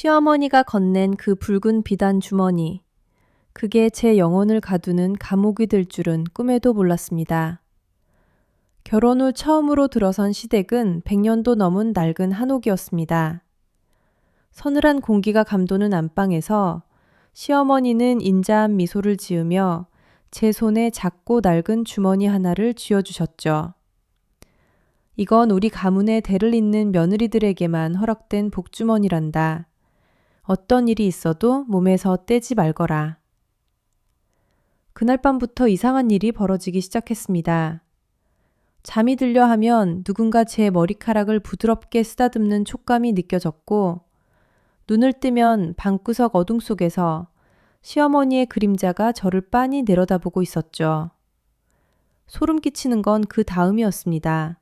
시어머니가 건넨 그 붉은 비단 주머니. 그게 제 영혼을 가두는 감옥이 될 줄은 꿈에도 몰랐습니다. 결혼 후 처음으로 들어선 시댁은 100년도 넘은 낡은 한옥이었습니다. 서늘한 공기가 감도는 안방에서 시어머니는 인자한 미소를 지으며 제 손에 작고 낡은 주머니 하나를 쥐어주셨죠. 이건 우리 가문의 대를 잇는 며느리들에게만 허락된 복주머니란다. 어떤 일이 있어도 몸에서 떼지 말거라. 그날 밤부터 이상한 일이 벌어지기 시작했습니다. 잠이 들려 하면 누군가 제 머리카락을 부드럽게 쓰다듬는 촉감이 느껴졌고, 눈을 뜨면 방구석 어둠 속에서 시어머니의 그림자가 저를 빤히 내려다보고 있었죠. 소름 끼치는 건 그 다음이었습니다.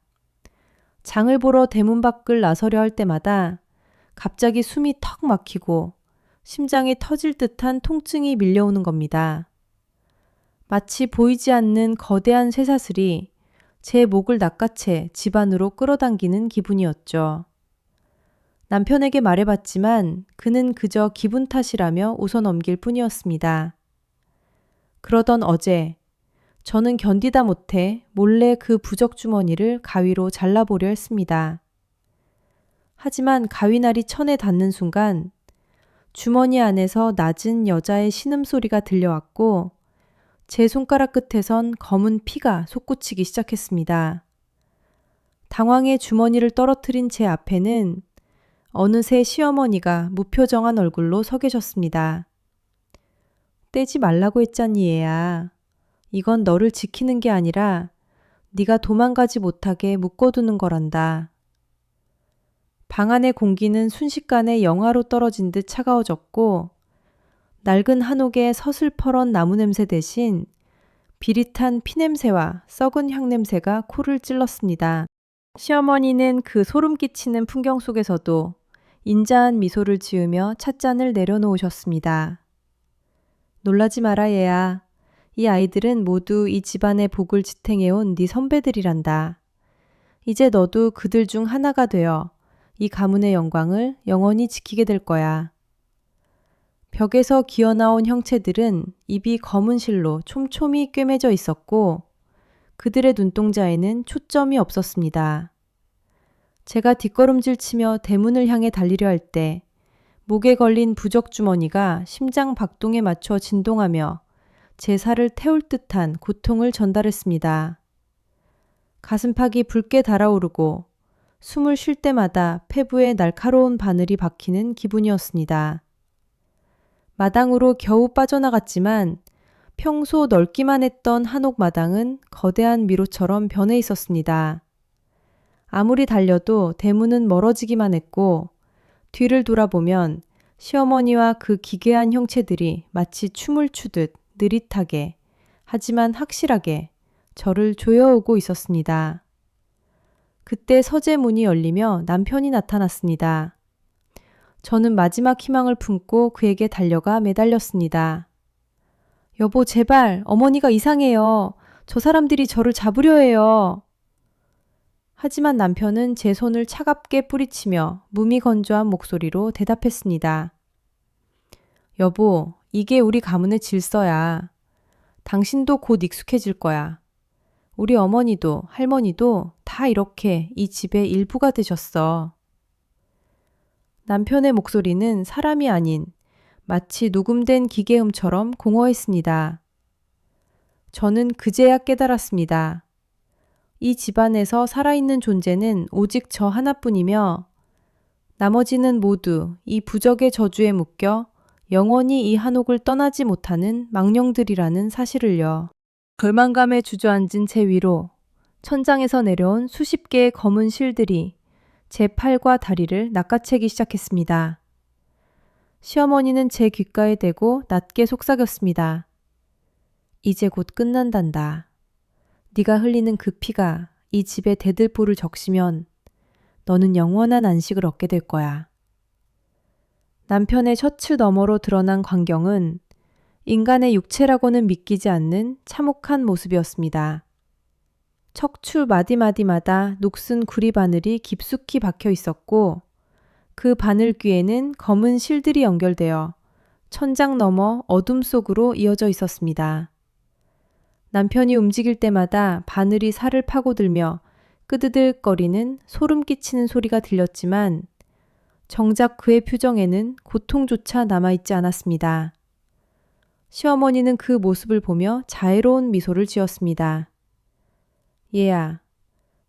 장을 보러 대문 밖을 나서려 할 때마다 갑자기 숨이 턱 막히고 심장이 터질 듯한 통증이 밀려오는 겁니다. 마치 보이지 않는 거대한 쇠사슬이 제 목을 낚아채 집 안으로 끌어당기는 기분이었죠. 남편에게 말해봤지만 그는 그저 기분 탓이라며 웃어넘길 뿐이었습니다. 그러던 어제 저는 견디다 못해 몰래 그 부적 주머니를 가위로 잘라보려 했습니다. 하지만 가위날이 천에 닿는 순간 주머니 안에서 낮은 여자의 신음소리가 들려왔고 제 손가락 끝에선 검은 피가 솟구치기 시작했습니다. 당황해 주머니를 떨어뜨린 제 앞에는 어느새 시어머니가 무표정한 얼굴로 서 계셨습니다. 떼지 말라고 했잖니 얘야. 이건 너를 지키는 게 아니라 네가 도망가지 못하게 묶어두는 거란다. 방 안의 공기는 순식간에 영하로 떨어진 듯 차가워졌고 낡은 한옥의 서슬퍼런 나무 냄새 대신 비릿한 피냄새와 썩은 향냄새가 코를 찔렀습니다. 시어머니는 그 소름 끼치는 풍경 속에서도 인자한 미소를 지으며 찻잔을 내려놓으셨습니다. 놀라지 마라 얘야. 이 아이들은 모두 이 집안의 복을 지탱해온 네 선배들이란다. 이제 너도 그들 중 하나가 되어 이 가문의 영광을 영원히 지키게 될 거야. 벽에서 기어나온 형체들은 입이 검은 실로 촘촘히 꿰매져 있었고 그들의 눈동자에는 초점이 없었습니다. 제가 뒷걸음질 치며 대문을 향해 달리려 할 때 목에 걸린 부적 주머니가 심장 박동에 맞춰 진동하며 제 살을 태울 듯한 고통을 전달했습니다. 가슴팍이 붉게 달아오르고 숨을 쉴 때마다 폐부에 날카로운 바늘이 박히는 기분이었습니다. 마당으로 겨우 빠져나갔지만 평소 넓기만 했던 한옥 마당은 거대한 미로처럼 변해 있었습니다. 아무리 달려도 대문은 멀어지기만 했고 뒤를 돌아보면 시어머니와 그 기괴한 형체들이 마치 춤을 추듯 느릿하게 하지만 확실하게 저를 조여오고 있었습니다. 그때 서재 문이 열리며 남편이 나타났습니다. 저는 마지막 희망을 품고 그에게 달려가 매달렸습니다. 여보 제발 어머니가 이상해요. 저 사람들이 저를 잡으려 해요. 하지만 남편은 제 손을 차갑게 뿌리치며 무미건조한 목소리로 대답했습니다. 여보, 이게 우리 가문의 질서야. 당신도 곧 익숙해질 거야. 우리 어머니도 할머니도 다 이렇게 이 집의 일부가 되셨어. 남편의 목소리는 사람이 아닌 마치 녹음된 기계음처럼 공허했습니다. 저는 그제야 깨달았습니다. 이 집안에서 살아있는 존재는 오직 저 하나뿐이며 나머지는 모두 이 부적의 저주에 묶여 영원히 이 한옥을 떠나지 못하는 망령들이라는 사실을요. 절망감에 주저앉은 제 위로 천장에서 내려온 수십 개의 검은 실들이 제 팔과 다리를 낚아채기 시작했습니다. 시어머니는 제 귓가에 대고 낮게 속삭였습니다. 이제 곧 끝난단다. 네가 흘리는 그 피가 이 집의 대들보를 적시면 너는 영원한 안식을 얻게 될 거야. 남편의 셔츠 너머로 드러난 광경은 인간의 육체라고는 믿기지 않는 참혹한 모습이었습니다. 척추 마디마디마다 녹슨 구리 바늘이 깊숙이 박혀 있었고 그 바늘귀에는 검은 실들이 연결되어 천장 너머 어둠 속으로 이어져 있었습니다. 남편이 움직일 때마다 바늘이 살을 파고들며 끄드득거리는 소름 끼치는 소리가 들렸지만 정작 그의 표정에는 고통조차 남아있지 않았습니다. 시어머니는 그 모습을 보며 자애로운 미소를 지었습니다. 얘야,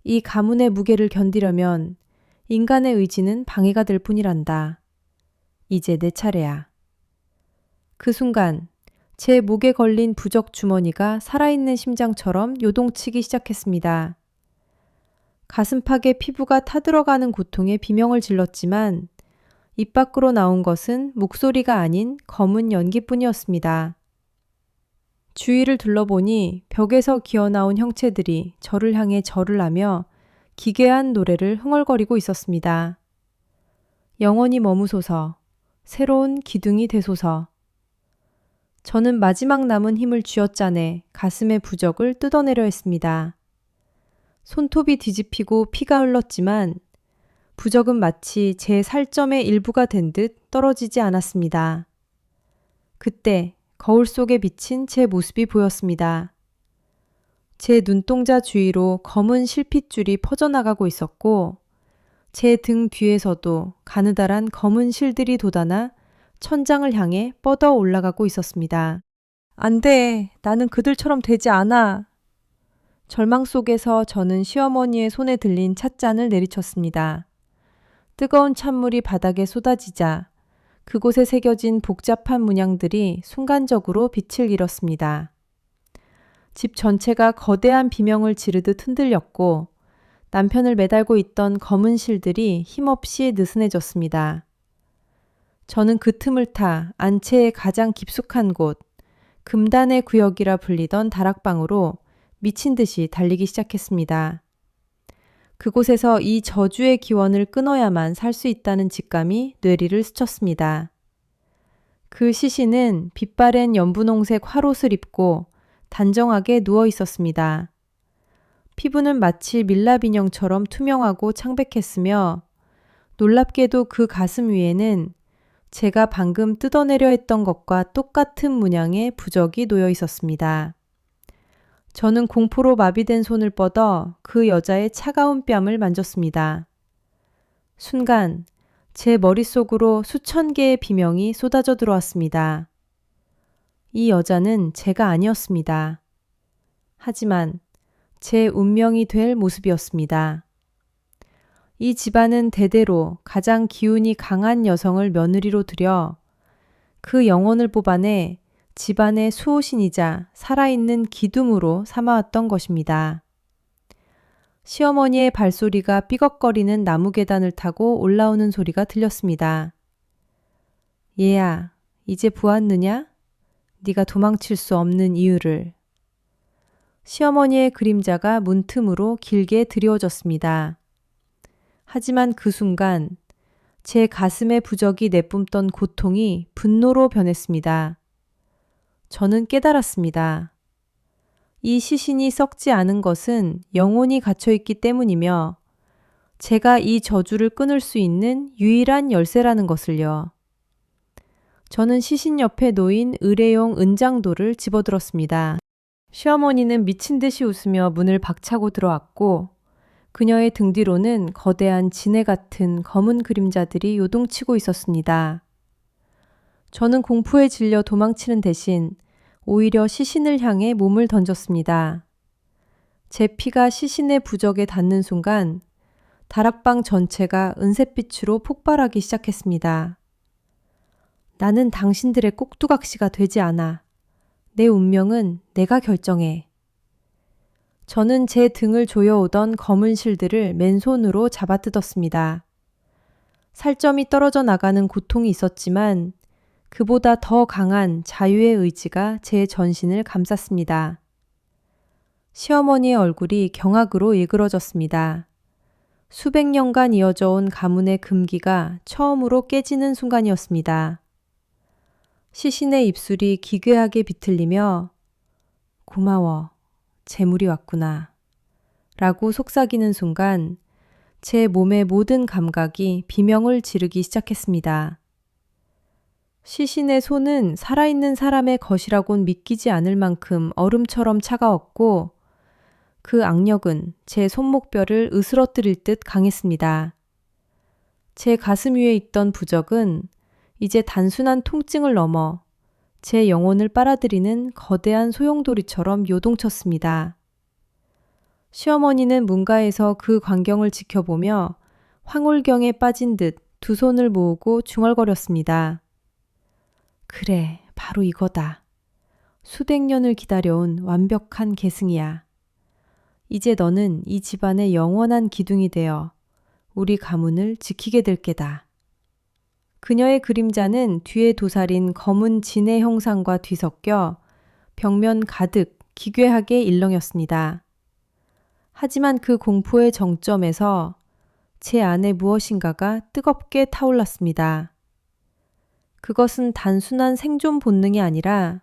이 가문의 무게를 견디려면 인간의 의지는 방해가 될 뿐이란다. 이제 내 차례야. 그 순간 제 목에 걸린 부적 주머니가 살아있는 심장처럼 요동치기 시작했습니다. 가슴팍에 피부가 타들어가는 고통에 비명을 질렀지만 입 밖으로 나온 것은 목소리가 아닌 검은 연기뿐이었습니다. 주위를 둘러보니 벽에서 기어나온 형체들이 저를 향해 절을 하며 기괴한 노래를 흥얼거리고 있었습니다. 영원히 머무소서, 새로운 기둥이 되소서. 저는 마지막 남은 힘을 쥐어짜내 가슴의 부적을 뜯어내려 했습니다. 손톱이 뒤집히고 피가 흘렀지만 부적은 마치 제 살점의 일부가 된 듯 떨어지지 않았습니다. 그때 거울 속에 비친 제 모습이 보였습니다. 제 눈동자 주위로 검은 실핏줄이 퍼져나가고 있었고 제 등 뒤에서도 가느다란 검은 실들이 돋아나 천장을 향해 뻗어 올라가고 있었습니다. 안 돼. 나는 그들처럼 되지 않아. 절망 속에서 저는 시어머니의 손에 들린 찻잔을 내리쳤습니다. 뜨거운 찬물이 바닥에 쏟아지자 그곳에 새겨진 복잡한 문양들이 순간적으로 빛을 잃었습니다. 집 전체가 거대한 비명을 지르듯 흔들렸고 남편을 매달고 있던 검은 실들이 힘없이 느슨해졌습니다. 저는 그 틈을 타 안채의 가장 깊숙한 곳, 금단의 구역이라 불리던 다락방으로 미친 듯이 달리기 시작했습니다. 그곳에서 이 저주의 기원을 끊어야만 살 수 있다는 직감이 뇌리를 스쳤습니다. 그 시신은 빛바랜 연분홍색 화롯을 입고 단정하게 누워 있었습니다. 피부는 마치 밀랍 인형처럼 투명하고 창백했으며 놀랍게도 그 가슴 위에는 제가 방금 뜯어내려 했던 것과 똑같은 문양의 부적이 놓여 있었습니다. 저는 공포로 마비된 손을 뻗어 그 여자의 차가운 뺨을 만졌습니다. 순간 제 머릿속으로 수천 개의 비명이 쏟아져 들어왔습니다. 이 여자는 제가 아니었습니다. 하지만 제 운명이 될 모습이었습니다. 이 집안은 대대로 가장 기운이 강한 여성을 며느리로 들여 그 영혼을 뽑아내 집안의 수호신이자 살아있는 기둥으로 삼아왔던 것입니다. 시어머니의 발소리가 삐걱거리는 나무 계단을 타고 올라오는 소리가 들렸습니다. 얘야, 이제 보았느냐? 네가 도망칠 수 없는 이유를. 시어머니의 그림자가 문틈으로 길게 드리워졌습니다. 하지만 그 순간 제 가슴의 부적이 내뿜던 고통이 분노로 변했습니다. 저는 깨달았습니다. 이 시신이 썩지 않은 것은 영혼이 갇혀있기 때문이며 제가 이 저주를 끊을 수 있는 유일한 열쇠라는 것을요. 저는 시신 옆에 놓인 의뢰용 은장도를 집어들었습니다. 시어머니는 미친 듯이 웃으며 문을 박차고 들어왔고 그녀의 등 뒤로는 거대한 지네 같은 검은 그림자들이 요동치고 있었습니다. 저는 공포에 질려 도망치는 대신 오히려 시신을 향해 몸을 던졌습니다. 제 피가 시신의 부적에 닿는 순간 다락방 전체가 은셋빛으로 폭발하기 시작했습니다. 나는 당신들의 꼭두각시가 되지 않아. 내 운명은 내가 결정해. 저는 제 등을 조여오던 검은 실들을 맨손으로 잡아뜯었습니다. 살점이 떨어져 나가는 고통이 있었지만 그보다 더 강한 자유의 의지가 제 전신을 감쌌습니다. 시어머니의 얼굴이 경악으로 일그러졌습니다. 수백 년간 이어져 온 가문의 금기가 처음으로 깨지는 순간이었습니다. 시신의 입술이 기괴하게 비틀리며 고마워, 재물이 왔구나 라고 속삭이는 순간 제 몸의 모든 감각이 비명을 지르기 시작했습니다. 시신의 손은 살아있는 사람의 것이라곤 믿기지 않을 만큼 얼음처럼 차가웠고 그 악력은 제 손목뼈를 으스러뜨릴 듯 강했습니다. 제 가슴 위에 있던 부적은 이제 단순한 통증을 넘어 제 영혼을 빨아들이는 거대한 소용돌이처럼 요동쳤습니다. 시어머니는 문가에서 그 광경을 지켜보며 황홀경에 빠진 듯 두 손을 모으고 중얼거렸습니다. 그래, 바로 이거다. 수백 년을 기다려온 완벽한 계승이야. 이제 너는 이 집안의 영원한 기둥이 되어 우리 가문을 지키게 될 게다. 그녀의 그림자는 뒤에 도사린 검은 진의 형상과 뒤섞여 벽면 가득 기괴하게 일렁였습니다. 하지만 그 공포의 정점에서 제 안에 무엇인가가 뜨겁게 타올랐습니다. 그것은 단순한 생존 본능이 아니라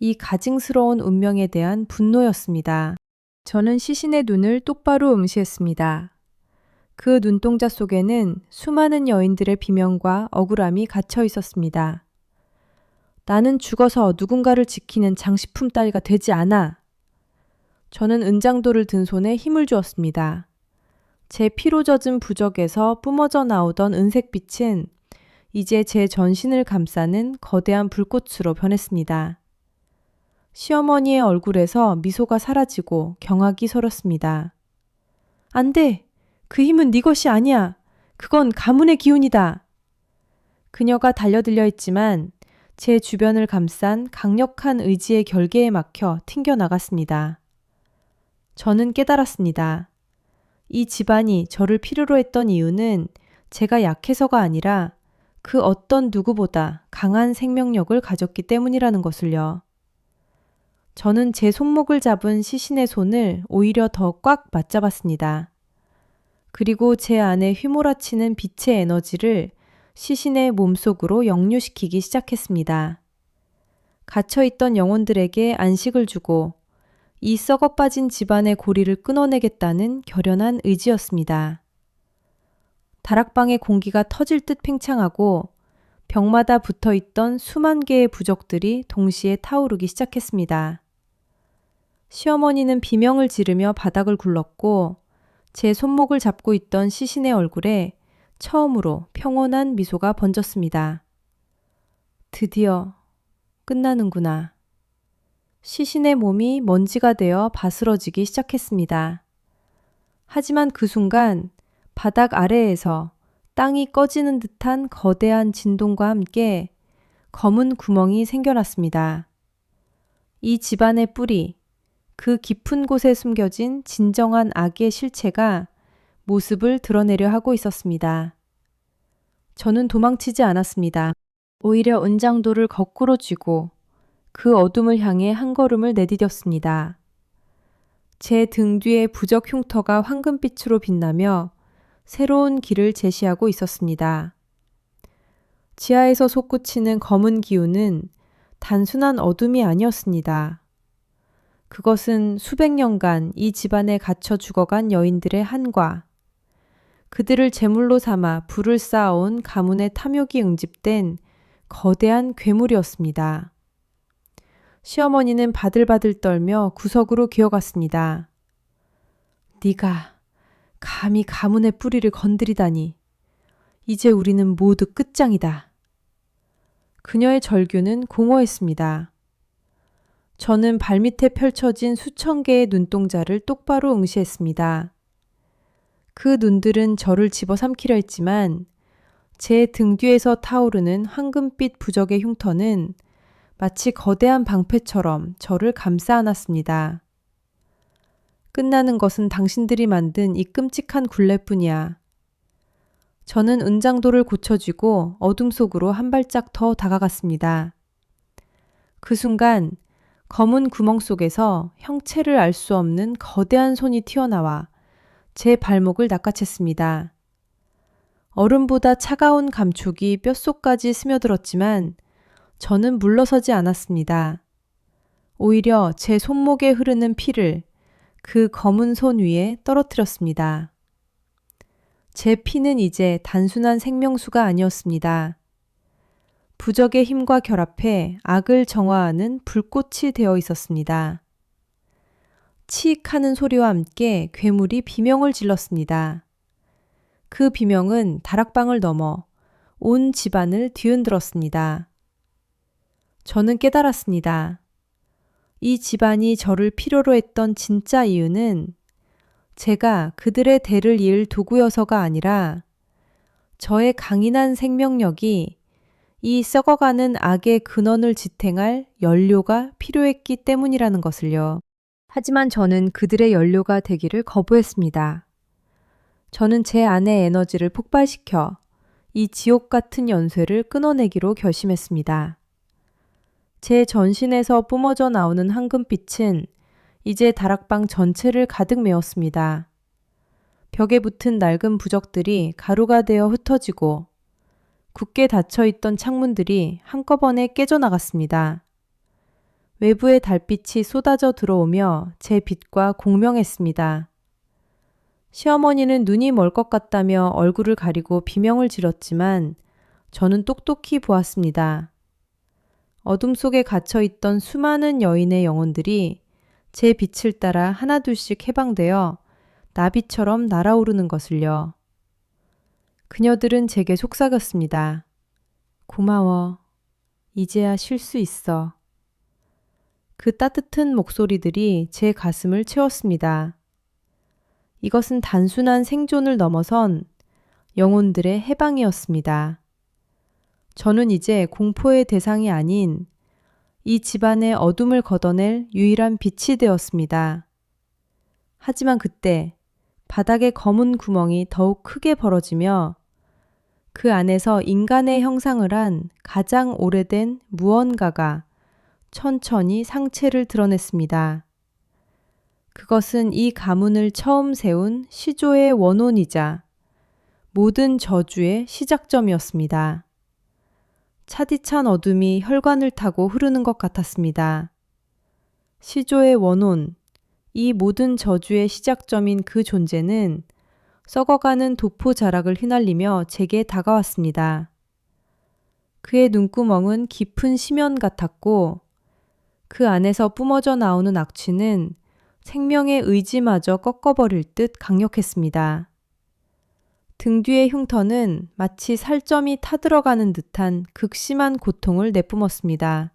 이 가증스러운 운명에 대한 분노였습니다. 저는 시신의 눈을 똑바로 응시했습니다. 그 눈동자 속에는 수많은 여인들의 비명과 억울함이 갇혀 있었습니다. 나는 죽어서 누군가를 지키는 장식품 따위가 되지 않아. 저는 은장도를 든 손에 힘을 주었습니다. 제 피로 젖은 부적에서 뿜어져 나오던 은색빛은 이제 제 전신을 감싸는 거대한 불꽃으로 변했습니다. 시어머니의 얼굴에서 미소가 사라지고 경악이 서렸습니다. 안 돼! 그 힘은 네 것이 아니야! 그건 가문의 기운이다! 그녀가 달려들려 했지만 제 주변을 감싼 강력한 의지의 결계에 막혀 튕겨나갔습니다. 저는 깨달았습니다. 이 집안이 저를 필요로 했던 이유는 제가 약해서가 아니라 그 어떤 누구보다 강한 생명력을 가졌기 때문이라는 것을요. 저는 제 손목을 잡은 시신의 손을 오히려 더 꽉 맞잡았습니다. 그리고 제 안에 휘몰아치는 빛의 에너지를 시신의 몸속으로 역류시키기 시작했습니다. 갇혀있던 영혼들에게 안식을 주고 이 썩어 빠진 집안의 고리를 끊어내겠다는 결연한 의지였습니다. 다락방의 공기가 터질 듯 팽창하고 벽마다 붙어있던 수만 개의 부적들이 동시에 타오르기 시작했습니다. 시어머니는 비명을 지르며 바닥을 굴렀고 제 손목을 잡고 있던 시신의 얼굴에 처음으로 평온한 미소가 번졌습니다. 드디어 끝나는구나. 시신의 몸이 먼지가 되어 바스러지기 시작했습니다. 하지만 그 순간 바닥 아래에서 땅이 꺼지는 듯한 거대한 진동과 함께 검은 구멍이 생겨났습니다. 이 집안의 뿌리, 그 깊은 곳에 숨겨진 진정한 악의 실체가 모습을 드러내려 하고 있었습니다. 저는 도망치지 않았습니다. 오히려 은장도를 거꾸로 쥐고 그 어둠을 향해 한 걸음을 내디뎠습니다. 제 등 뒤에 부적 흉터가 황금빛으로 빛나며 새로운 길을 제시하고 있었습니다. 지하에서 솟구치는 검은 기운은 단순한 어둠이 아니었습니다. 그것은 수백 년간 이 집안에 갇혀 죽어간 여인들의 한과 그들을 제물로 삼아 불을 쌓아온 가문의 탐욕이 응집된 거대한 괴물이었습니다. 시어머니는 바들바들 떨며 구석으로 기어갔습니다. 네가 감히 가문의 뿌리를 건드리다니. 이제 우리는 모두 끝장이다. 그녀의 절규는 공허했습니다. 저는 발밑에 펼쳐진 수천 개의 눈동자를 똑바로 응시했습니다. 그 눈들은 저를 집어삼키려 했지만 제 등 뒤에서 타오르는 황금빛 부적의 흉터는 마치 거대한 방패처럼 저를 감싸 안았습니다. 끝나는 것은 당신들이 만든 이 끔찍한 굴레뿐이야. 저는 은장도를 고쳐쥐고 어둠 속으로 한 발짝 더 다가갔습니다. 그 순간 검은 구멍 속에서 형체를 알 수 없는 거대한 손이 튀어나와 제 발목을 낚아챘습니다. 얼음보다 차가운 감촉이 뼛속까지 스며들었지만 저는 물러서지 않았습니다. 오히려 제 손목에 흐르는 피를 그 검은 손 위에 떨어뜨렸습니다. 제 피는 이제 단순한 생명수가 아니었습니다. 부적의 힘과 결합해 악을 정화하는 불꽃이 되어 있었습니다. 치익 하는 소리와 함께 괴물이 비명을 질렀습니다. 그 비명은 다락방을 넘어 온 집안을 뒤흔들었습니다. 저는 깨달았습니다. 이 집안이 저를 필요로 했던 진짜 이유는 제가 그들의 대를 이을 도구여서가 아니라 저의 강인한 생명력이 이 썩어가는 악의 근원을 지탱할 연료가 필요했기 때문이라는 것을요. 하지만 저는 그들의 연료가 되기를 거부했습니다. 저는 제 안의 에너지를 폭발시켜 이 지옥 같은 연쇄를 끊어내기로 결심했습니다. 제 전신에서 뿜어져 나오는 황금빛은 이제 다락방 전체를 가득 메웠습니다. 벽에 붙은 낡은 부적들이 가루가 되어 흩어지고 굳게 닫혀있던 창문들이 한꺼번에 깨져나갔습니다. 외부의 달빛이 쏟아져 들어오며 제 빛과 공명했습니다. 시어머니는 눈이 멀 것 같다며 얼굴을 가리고 비명을 지렀지만 저는 똑똑히 보았습니다. 어둠 속에 갇혀있던 수많은 여인의 영혼들이 제 빛을 따라 하나둘씩 해방되어 나비처럼 날아오르는 것을요. 그녀들은 제게 속삭였습니다. 고마워. 이제야 쉴 수 있어. 그 따뜻한 목소리들이 제 가슴을 채웠습니다. 이것은 단순한 생존을 넘어선 영혼들의 해방이었습니다. 저는 이제 공포의 대상이 아닌 이 집안의 어둠을 걷어낼 유일한 빛이 되었습니다. 하지만 그때 바닥의 검은 구멍이 더욱 크게 벌어지며 그 안에서 인간의 형상을 한 가장 오래된 무언가가 천천히 상체를 드러냈습니다. 그것은 이 가문을 처음 세운 시조의 원혼이자 모든 저주의 시작점이었습니다. 차디찬 어둠이 혈관을 타고 흐르는 것 같았습니다. 시조의 원혼, 이 모든 저주의 시작점인 그 존재는 썩어가는 도포 자락을 휘날리며 제게 다가왔습니다. 그의 눈구멍은 깊은 심연 같았고 그 안에서 뿜어져 나오는 악취는 생명의 의지마저 꺾어버릴 듯 강력했습니다. 등 뒤의 흉터는 마치 살점이 타들어가는 듯한 극심한 고통을 내뿜었습니다.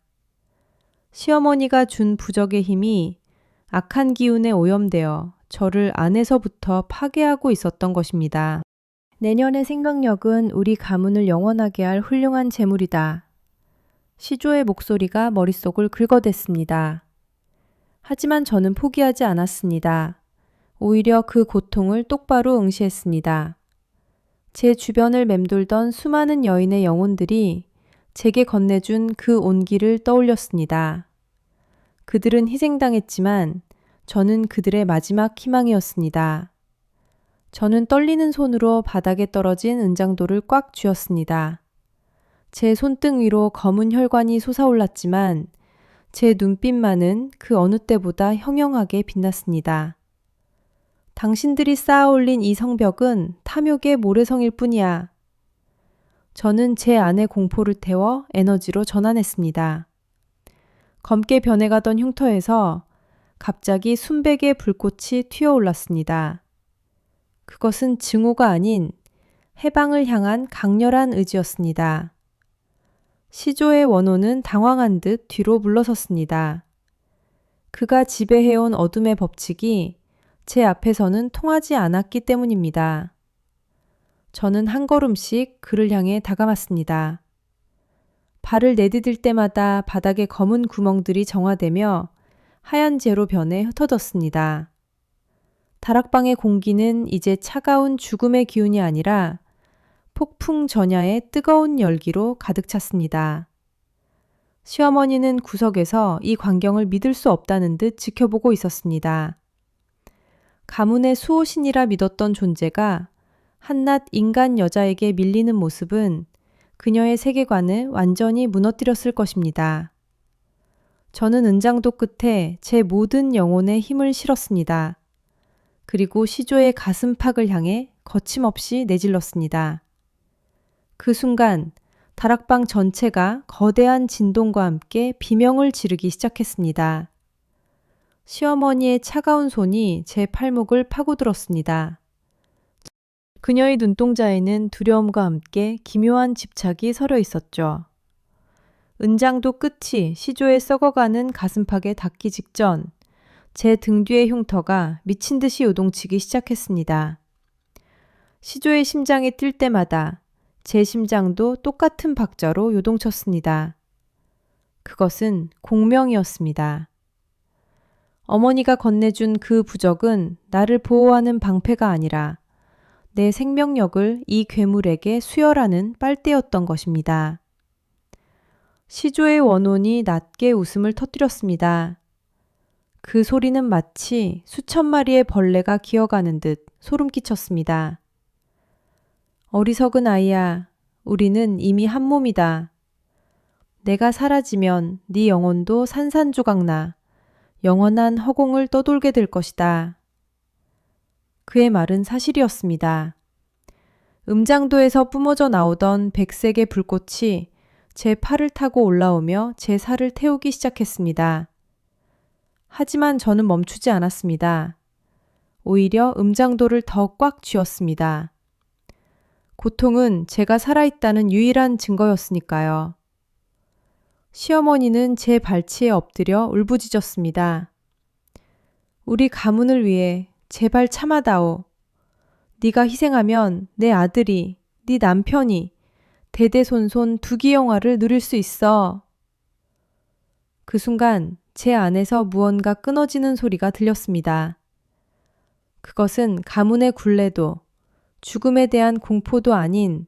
시어머니가 준 부적의 힘이 악한 기운에 오염되어 저를 안에서부터 파괴하고 있었던 것입니다. 내년의 생명력은 우리 가문을 영원하게 할 훌륭한 재물이다. 시조의 목소리가 머릿속을 긁어댔습니다. 하지만 저는 포기하지 않았습니다. 오히려 그 고통을 똑바로 응시했습니다. 제 주변을 맴돌던 수많은 여인의 영혼들이 제게 건네준 그 온기를 떠올렸습니다. 그들은 희생당했지만 저는 그들의 마지막 희망이었습니다. 저는 떨리는 손으로 바닥에 떨어진 은장도를 꽉 쥐었습니다. 제 손등 위로 검은 혈관이 솟아올랐지만 제 눈빛만은 그 어느 때보다 형형하게 빛났습니다. 당신들이 쌓아올린 이 성벽은 탐욕의 모래성일 뿐이야. 저는 제 안의 공포를 태워 에너지로 전환했습니다. 검게 변해가던 흉터에서 갑자기 순백의 불꽃이 튀어올랐습니다. 그것은 증오가 아닌 해방을 향한 강렬한 의지였습니다. 시조의 원혼은 당황한 듯 뒤로 물러섰습니다. 그가 지배해온 어둠의 법칙이 제 앞에서는 통하지 않았기 때문입니다. 저는 한 걸음씩 그를 향해 다가갔습니다. 발을 내디딜 때마다 바닥에 검은 구멍들이 정화되며 하얀 재로 변해 흩어졌습니다. 다락방의 공기는 이제 차가운 죽음의 기운이 아니라 폭풍 전야의 뜨거운 열기로 가득 찼습니다. 시어머니는 구석에서 이 광경을 믿을 수 없다는 듯 지켜보고 있었습니다. 가문의 수호신이라 믿었던 존재가 한낱 인간 여자에게 밀리는 모습은 그녀의 세계관을 완전히 무너뜨렸을 것입니다. 저는 은장도 끝에 제 모든 영혼의 힘을 실었습니다. 그리고 시조의 가슴팍을 향해 거침없이 내질렀습니다. 그 순간 다락방 전체가 거대한 진동과 함께 비명을 지르기 시작했습니다. 시어머니의 차가운 손이 제 팔목을 파고들었습니다. 그녀의 눈동자에는 두려움과 함께 기묘한 집착이 서려 있었죠. 은장도 끝이 시조의 썩어가는 가슴팍에 닿기 직전 제 등 뒤의 흉터가 미친 듯이 요동치기 시작했습니다. 시조의 심장이 뛸 때마다 제 심장도 똑같은 박자로 요동쳤습니다. 그것은 공명이었습니다. 어머니가 건네준 그 부적은 나를 보호하는 방패가 아니라 내 생명력을 이 괴물에게 수혈하는 빨대였던 것입니다. 시조의 원혼이 낮게 웃음을 터뜨렸습니다. 그 소리는 마치 수천 마리의 벌레가 기어가는 듯 소름 끼쳤습니다. 어리석은 아이야, 우리는 이미 한 몸이다. 내가 사라지면 네 영혼도 산산조각나 영원한 허공을 떠돌게 될 것이다. 그의 말은 사실이었습니다. 음장도에서 뿜어져 나오던 백색의 불꽃이 제 팔을 타고 올라오며 제 살을 태우기 시작했습니다. 하지만 저는 멈추지 않았습니다. 오히려 음장도를 더 꽉 쥐었습니다. 고통은 제가 살아있다는 유일한 증거였으니까요. 시어머니는 제 발치에 엎드려 울부짖었습니다. 우리 가문을 위해 제발 참아다오. 네가 희생하면 내 아들이, 네 남편이 대대손손 두기영화를 누릴 수 있어. 그 순간 제 안에서 무언가 끊어지는 소리가 들렸습니다. 그것은 가문의 굴레도 죽음에 대한 공포도 아닌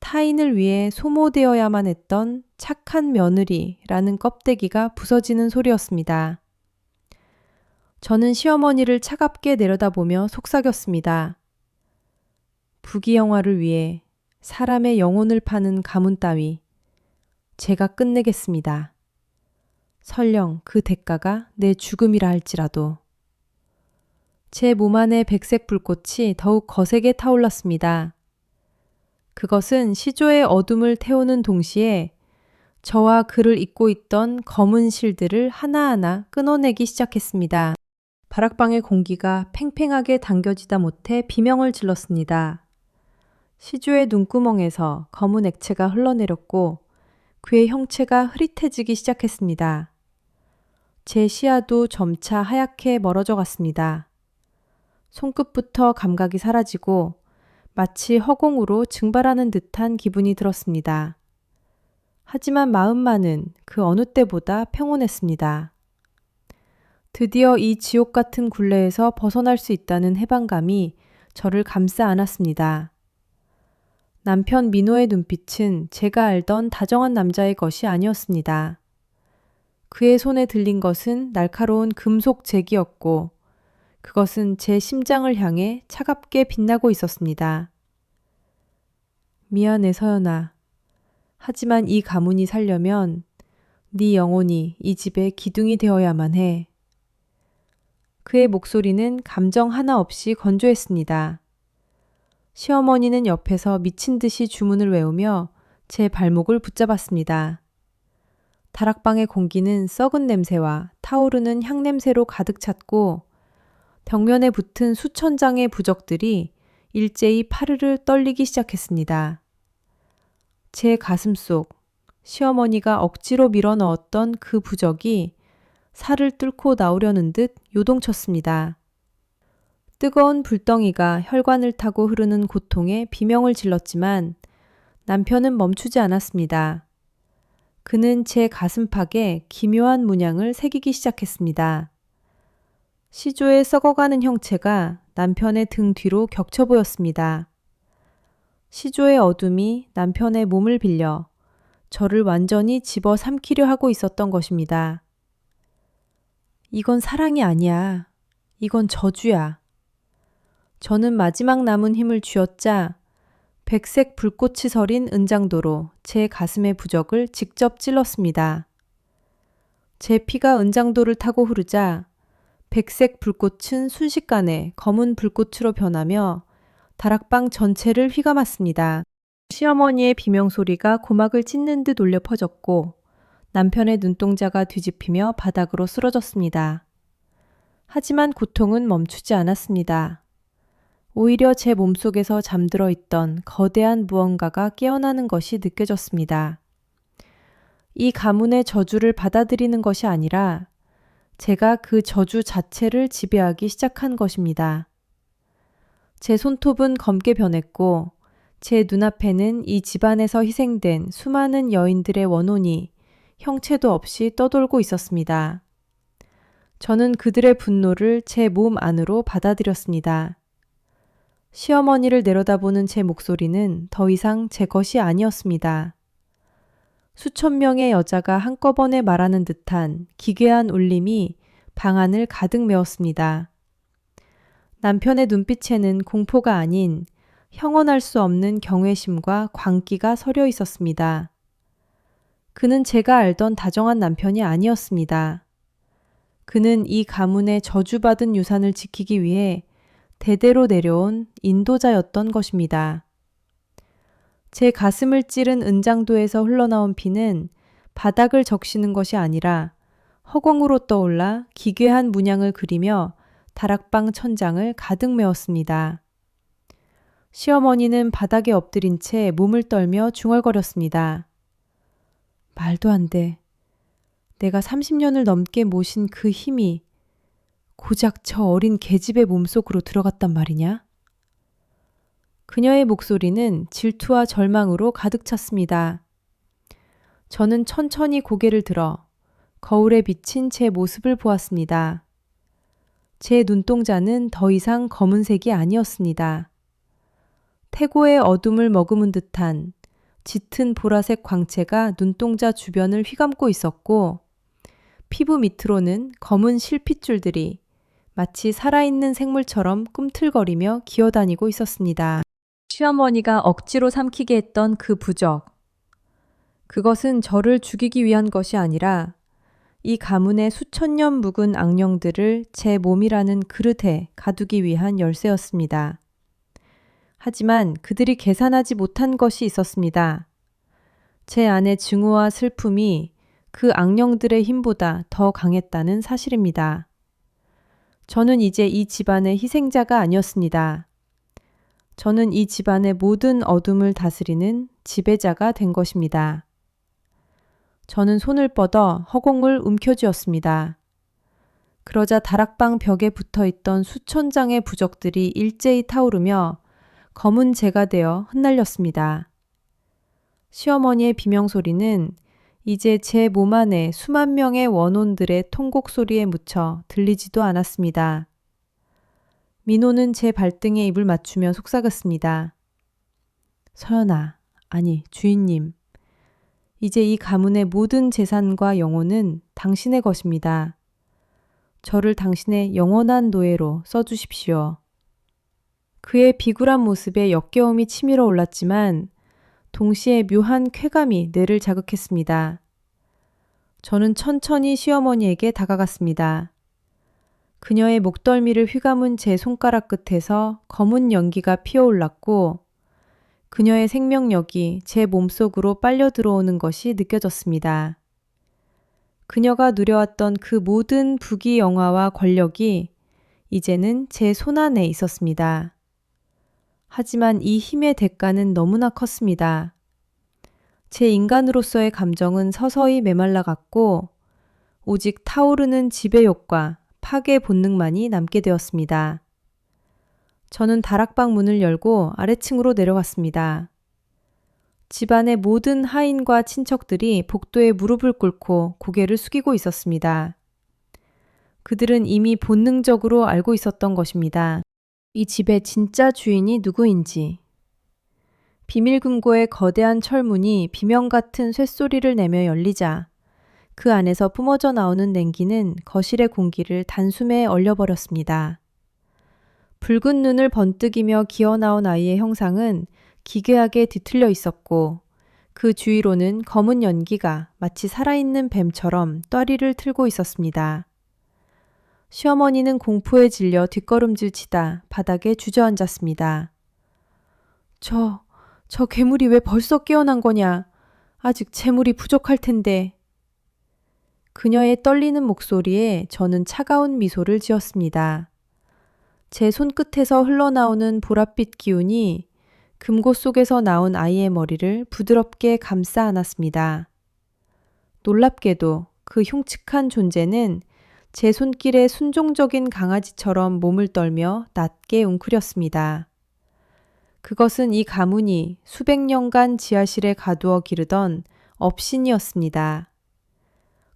타인을 위해 소모되어야만 했던 착한 며느리라는 껍데기가 부서지는 소리였습니다. 저는 시어머니를 차갑게 내려다보며 속삭였습니다. 부귀영화를 위해 사람의 영혼을 파는 가문 따위 제가 끝내겠습니다. 설령 그 대가가 내 죽음이라 할지라도. 제 몸 안의 백색 불꽃이 더욱 거세게 타올랐습니다. 그것은 시조의 어둠을 태우는 동시에 저와 그를 잇고 있던 검은 실들을 하나하나 끊어내기 시작했습니다. 바락방의 공기가 팽팽하게 당겨지다 못해 비명을 질렀습니다. 시조의 눈구멍에서 검은 액체가 흘러내렸고 그의 형체가 흐릿해지기 시작했습니다. 제 시야도 점차 하얗게 멀어져 갔습니다. 손끝부터 감각이 사라지고 마치 허공으로 증발하는 듯한 기분이 들었습니다. 하지만 마음만은 그 어느 때보다 평온했습니다. 드디어 이 지옥 같은 굴레에서 벗어날 수 있다는 해방감이 저를 감싸 안았습니다. 남편 민호의 눈빛은 제가 알던 다정한 남자의 것이 아니었습니다. 그의 손에 들린 것은 날카로운 금속 제기였고 그것은 제 심장을 향해 차갑게 빛나고 있었습니다. 미안해 서연아. 하지만 이 가문이 살려면 네 영혼이 이 집의 기둥이 되어야만 해. 그의 목소리는 감정 하나 없이 건조했습니다. 시어머니는 옆에서 미친 듯이 주문을 외우며 제 발목을 붙잡았습니다. 다락방의 공기는 썩은 냄새와 타오르는 향냄새로 가득 찼고 벽면에 붙은 수천 장의 부적들이 일제히 파르르 떨리기 시작했습니다. 제 가슴 속 시어머니가 억지로 밀어 넣었던 그 부적이 살을 뚫고 나오려는 듯 요동쳤습니다. 뜨거운 불덩이가 혈관을 타고 흐르는 고통에 비명을 질렀지만 남편은 멈추지 않았습니다. 그는 제 가슴팍에 기묘한 문양을 새기기 시작했습니다. 시조의 썩어가는 형체가 남편의 등 뒤로 겹쳐 보였습니다. 시조의 어둠이 남편의 몸을 빌려 저를 완전히 집어 삼키려 하고 있었던 것입니다. 이건 사랑이 아니야. 이건 저주야. 저는 마지막 남은 힘을 쥐어짜 백색 불꽃이 서린 은장도로 제 가슴의 부적을 직접 찔렀습니다. 제 피가 은장도를 타고 흐르자 백색 불꽃은 순식간에 검은 불꽃으로 변하며 다락방 전체를 휘감았습니다. 시어머니의 비명소리가 고막을 찢는 듯 울려 퍼졌고 남편의 눈동자가 뒤집히며 바닥으로 쓰러졌습니다. 하지만 고통은 멈추지 않았습니다. 오히려 제 몸속에서 잠들어 있던 거대한 무언가가 깨어나는 것이 느껴졌습니다. 이 가문의 저주를 받아들이는 것이 아니라 제가 그 저주 자체를 지배하기 시작한 것입니다. 제 손톱은 검게 변했고 제 눈앞에는 이 집안에서 희생된 수많은 여인들의 원혼이 형체도 없이 떠돌고 있었습니다. 저는 그들의 분노를 제 몸 안으로 받아들였습니다. 시어머니를 내려다보는 제 목소리는 더 이상 제 것이 아니었습니다. 수천 명의 여자가 한꺼번에 말하는 듯한 기괴한 울림이 방 안을 가득 메웠습니다. 남편의 눈빛에는 공포가 아닌 형언할 수 없는 경외심과 광기가 서려 있었습니다. 그는 제가 알던 다정한 남편이 아니었습니다. 그는 이 가문의 저주받은 유산을 지키기 위해 대대로 내려온 인도자였던 것입니다. 제 가슴을 찌른 은장도에서 흘러나온 피는 바닥을 적시는 것이 아니라 허공으로 떠올라 기괴한 문양을 그리며 다락방 천장을 가득 메웠습니다. 시어머니는 바닥에 엎드린 채 몸을 떨며 중얼거렸습니다. 말도 안 돼. 내가 30년을 넘게 모신 그 힘이 고작 저 어린 계집의 몸속으로 들어갔단 말이냐? 그녀의 목소리는 질투와 절망으로 가득 찼습니다. 저는 천천히 고개를 들어 거울에 비친 제 모습을 보았습니다. 제 눈동자는 더 이상 검은색이 아니었습니다. 태고의 어둠을 머금은 듯한 짙은 보라색 광채가 눈동자 주변을 휘감고 있었고 피부 밑으로는 검은 실핏줄들이 마치 살아있는 생물처럼 꿈틀거리며 기어다니고 있었습니다. 시어머니가 억지로 삼키게 했던 그 부적. 그것은 저를 죽이기 위한 것이 아니라 이 가문의 수천 년 묵은 악령들을 제 몸이라는 그릇에 가두기 위한 열쇠였습니다. 하지만 그들이 계산하지 못한 것이 있었습니다. 제 안의 증오와 슬픔이 그 악령들의 힘보다 더 강했다는 사실입니다. 저는 이제 이 집안의 희생자가 아니었습니다. 저는 이 집안의 모든 어둠을 다스리는 지배자가 된 것입니다. 저는 손을 뻗어 허공을 움켜쥐었습니다. 그러자 다락방 벽에 붙어있던 수천 장의 부적들이 일제히 타오르며 검은 재가 되어 흩날렸습니다. 시어머니의 비명소리는 이제 제 몸 안에 수만 명의 원혼들의 통곡 소리에 묻혀 들리지도 않았습니다. 민호는 제 발등에 입을 맞추며 속삭였습니다. 서연아, 아니 주인님. 이제 이 가문의 모든 재산과 영혼은 당신의 것입니다. 저를 당신의 영원한 노예로 써주십시오. 그의 비굴한 모습에 역겨움이 치밀어 올랐지만 동시에 묘한 쾌감이 뇌를 자극했습니다. 저는 천천히 시어머니에게 다가갔습니다. 그녀의 목덜미를 휘감은 제 손가락 끝에서 검은 연기가 피어올랐고 그녀의 생명력이 제 몸속으로 빨려 들어오는 것이 느껴졌습니다. 그녀가 누려왔던 그 모든 부귀영화와 권력이 이제는 제 손안에 있었습니다. 하지만 이 힘의 대가는 너무나 컸습니다. 제 인간으로서의 감정은 서서히 메말라갔고 오직 타오르는 지배욕과 파괴 본능만이 남게 되었습니다. 저는 다락방 문을 열고 아래층으로 내려갔습니다. 집안의 모든 하인과 친척들이 복도에 무릎을 꿇고 고개를 숙이고 있었습니다. 그들은 이미 본능적으로 알고 있었던 것입니다. 이 집의 진짜 주인이 누구인지. 비밀금고의 거대한 철문이 비명 같은 쇳소리를 내며 열리자 그 안에서 뿜어져 나오는 냉기는 거실의 공기를 단숨에 얼려버렸습니다. 붉은 눈을 번뜩이며 기어나온 아이의 형상은 기괴하게 뒤틀려 있었고 그 주위로는 검은 연기가 마치 살아있는 뱀처럼 또리를 틀고 있었습니다. 시어머니는 공포에 질려 뒷걸음질 치다 바닥에 주저앉았습니다. 저 괴물이 왜 벌써 깨어난 거냐? 아직 재물이 부족할 텐데. 그녀의 떨리는 목소리에 저는 차가운 미소를 지었습니다. 제 손끝에서 흘러나오는 보랏빛 기운이 금고 속에서 나온 아이의 머리를 부드럽게 감싸 안았습니다. 놀랍게도 그 흉측한 존재는 제 손길에 순종적인 강아지처럼 몸을 떨며 낮게 웅크렸습니다. 그것은 이 가문이 수백 년간 지하실에 가두어 기르던 업신이었습니다.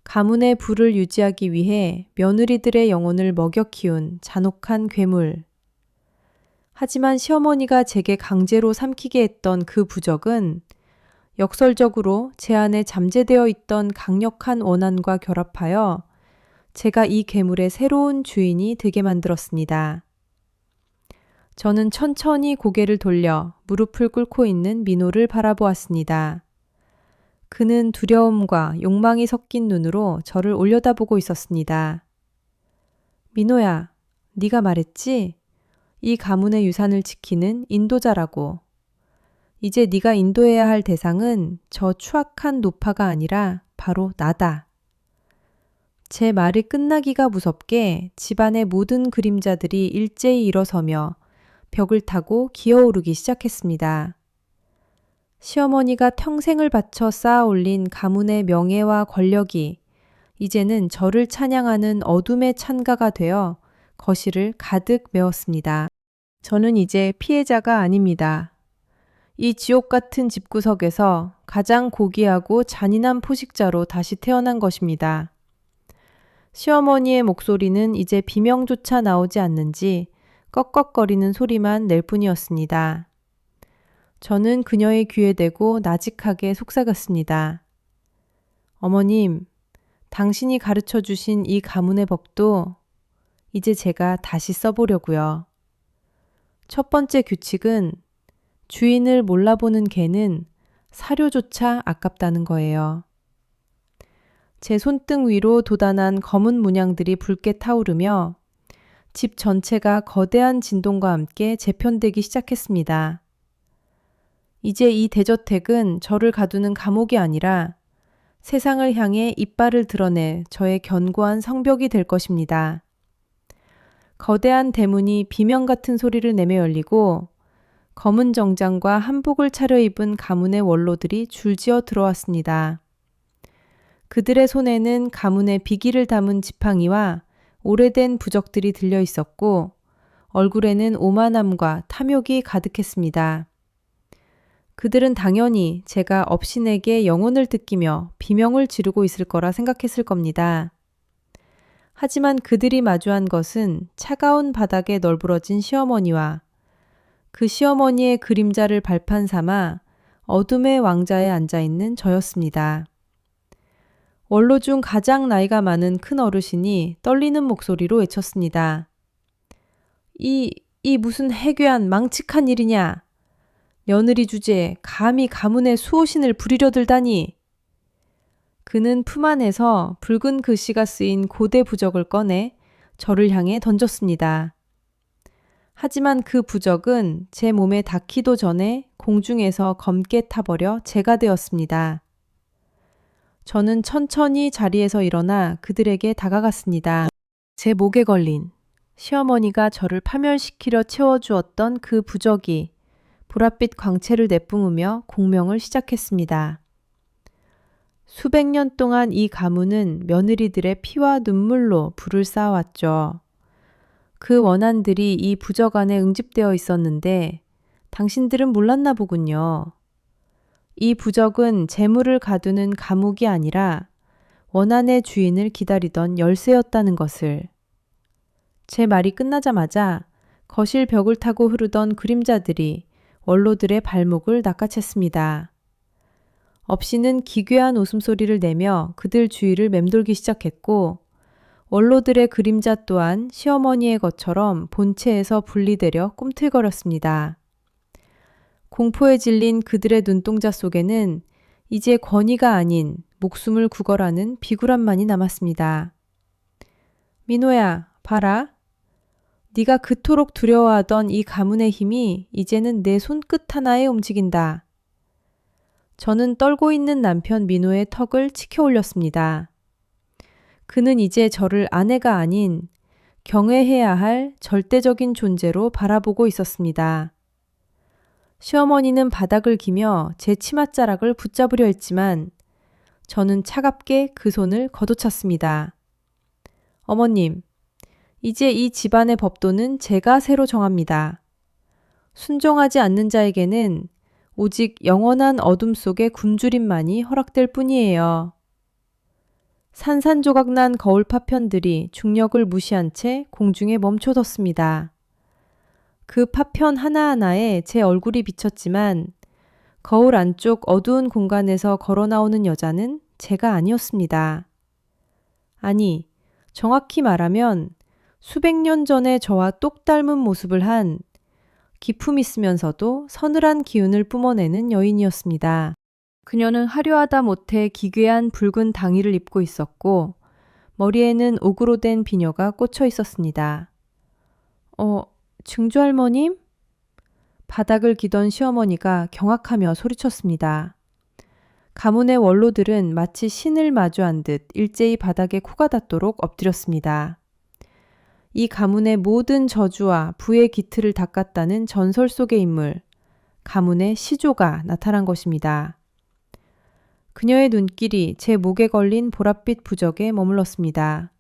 가문의 부를 유지하기 위해 며느리들의 영혼을 먹여 키운 잔혹한 괴물. 하지만 시어머니가 제게 강제로 삼키게 했던 그 부적은 역설적으로 제 안에 잠재되어 있던 강력한 원한과 결합하여 제가 이 괴물의 새로운 주인이 되게 만들었습니다. 저는 천천히 고개를 돌려 무릎을 꿇고 있는 민호를 바라보았습니다. 그는 두려움과 욕망이 섞인 눈으로 저를 올려다보고 있었습니다. 민호야, 네가 말했지? 이 가문의 유산을 지키는 인도자라고. 이제 네가 인도해야 할 대상은 저 추악한 노파가 아니라 바로 나다. 제 말이 끝나기가 무섭게 집안의 모든 그림자들이 일제히 일어서며 벽을 타고 기어오르기 시작했습니다. 시어머니가 평생을 바쳐 쌓아 올린 가문의 명예와 권력이 이제는 저를 찬양하는 어둠의 찬가가 되어 거실을 가득 메웠습니다. 저는 이제 피해자가 아닙니다. 이 지옥 같은 집구석에서 가장 고귀하고 잔인한 포식자로 다시 태어난 것입니다. 시어머니의 목소리는 이제 비명조차 나오지 않는지 꺽꺽거리는 소리만 낼 뿐이었습니다. 저는 그녀의 귀에 대고 나직하게 속삭였습니다. 어머님, 당신이 가르쳐 주신 이 가문의 법도 이제 제가 다시 써보려고요. 첫 번째 규칙은 주인을 몰라보는 개는 사료조차 아깝다는 거예요. 제 손등 위로 돋아난 검은 문양들이 붉게 타오르며 집 전체가 거대한 진동과 함께 재편되기 시작했습니다. 이제 이 대저택은 저를 가두는 감옥이 아니라 세상을 향해 이빨을 드러내 저의 견고한 성벽이 될 것입니다. 거대한 대문이 비명 같은 소리를 내며 열리고 검은 정장과 한복을 차려입은 가문의 원로들이 줄지어 들어왔습니다. 그들의 손에는 가문의 비기를 담은 지팡이와 오래된 부적들이 들려 있었고 얼굴에는 오만함과 탐욕이 가득했습니다. 그들은 당연히 제가 업신에게 영혼을 뜯기며 비명을 지르고 있을 거라 생각했을 겁니다. 하지만 그들이 마주한 것은 차가운 바닥에 널브러진 시어머니와 그 시어머니의 그림자를 발판 삼아 어둠의 왕자에 앉아있는 저였습니다. 원로 중 가장 나이가 많은 큰 어르신이 떨리는 목소리로 외쳤습니다. 이 무슨 해괴한 망측한 일이냐? 며느리 주제에 감히 가문의 수호신을 부리려 들다니. 그는 품 안에서 붉은 글씨가 쓰인 고대 부적을 꺼내 저를 향해 던졌습니다. 하지만 그 부적은 제 몸에 닿기도 전에 공중에서 검게 타버려 제가 되었습니다. 저는 천천히 자리에서 일어나 그들에게 다가갔습니다. 제 목에 걸린 시어머니가 저를 파멸시키려 채워주었던 그 부적이 보랏빛 광채를 내뿜으며 공명을 시작했습니다. 수백 년 동안 이 가문은 며느리들의 피와 눈물로 불을 쌓아왔죠. 그 원한들이 이 부적 안에 응집되어 있었는데 당신들은 몰랐나 보군요. 이 부적은 재물을 가두는 감옥이 아니라 원한의 주인을 기다리던 열쇠였다는 것을. 제 말이 끝나자마자 거실 벽을 타고 흐르던 그림자들이 원로들의 발목을 낚아챘습니다. 업신은 기괴한 웃음소리를 내며 그들 주위를 맴돌기 시작했고 원로들의 그림자 또한 시어머니의 것처럼 본체에서 분리되려 꿈틀거렸습니다. 공포에 질린 그들의 눈동자 속에는 이제 권위가 아닌 목숨을 구걸하는 비굴함만이 남았습니다. 민호야, 봐라. 네가 그토록 두려워하던 이 가문의 힘이 이제는 내 손끝 하나에 움직인다. 저는 떨고 있는 남편 민호의 턱을 치켜 올렸습니다. 그는 이제 저를 아내가 아닌 경외해야 할 절대적인 존재로 바라보고 있었습니다. 시어머니는 바닥을 기며 제 치맛자락을 붙잡으려 했지만 저는 차갑게 그 손을 걷어찼습니다. 어머님, 이제 이 집안의 법도는 제가 새로 정합니다. 순종하지 않는 자에게는 오직 영원한 어둠 속의 굶주림만이 허락될 뿐이에요. 산산조각난 거울 파편들이 중력을 무시한 채 공중에 멈춰섰습니다. 그 파편 하나하나에 제 얼굴이 비쳤지만 거울 안쪽 어두운 공간에서 걸어 나오는 여자는 제가 아니었습니다. 아니, 정확히 말하면 수백 년 전에 저와 똑 닮은 모습을 한 기품 있으면서도 서늘한 기운을 뿜어내는 여인이었습니다. 그녀는 화려하다 못해 기괴한 붉은 당의를 입고 있었고 머리에는 옥으로 된 비녀가 꽂혀 있었습니다. 증조할머님? 바닥을 기던 시어머니가 경악하며 소리쳤습니다. 가문의 원로들은 마치 신을 마주한 듯 일제히 바닥에 코가 닿도록 엎드렸습니다. 이 가문의 모든 저주와 부의 기틀을 닦았다는 전설 속의 인물, 가문의 시조가 나타난 것입니다. 그녀의 눈길이 제 목에 걸린 보랏빛 부적에 머물렀습니다.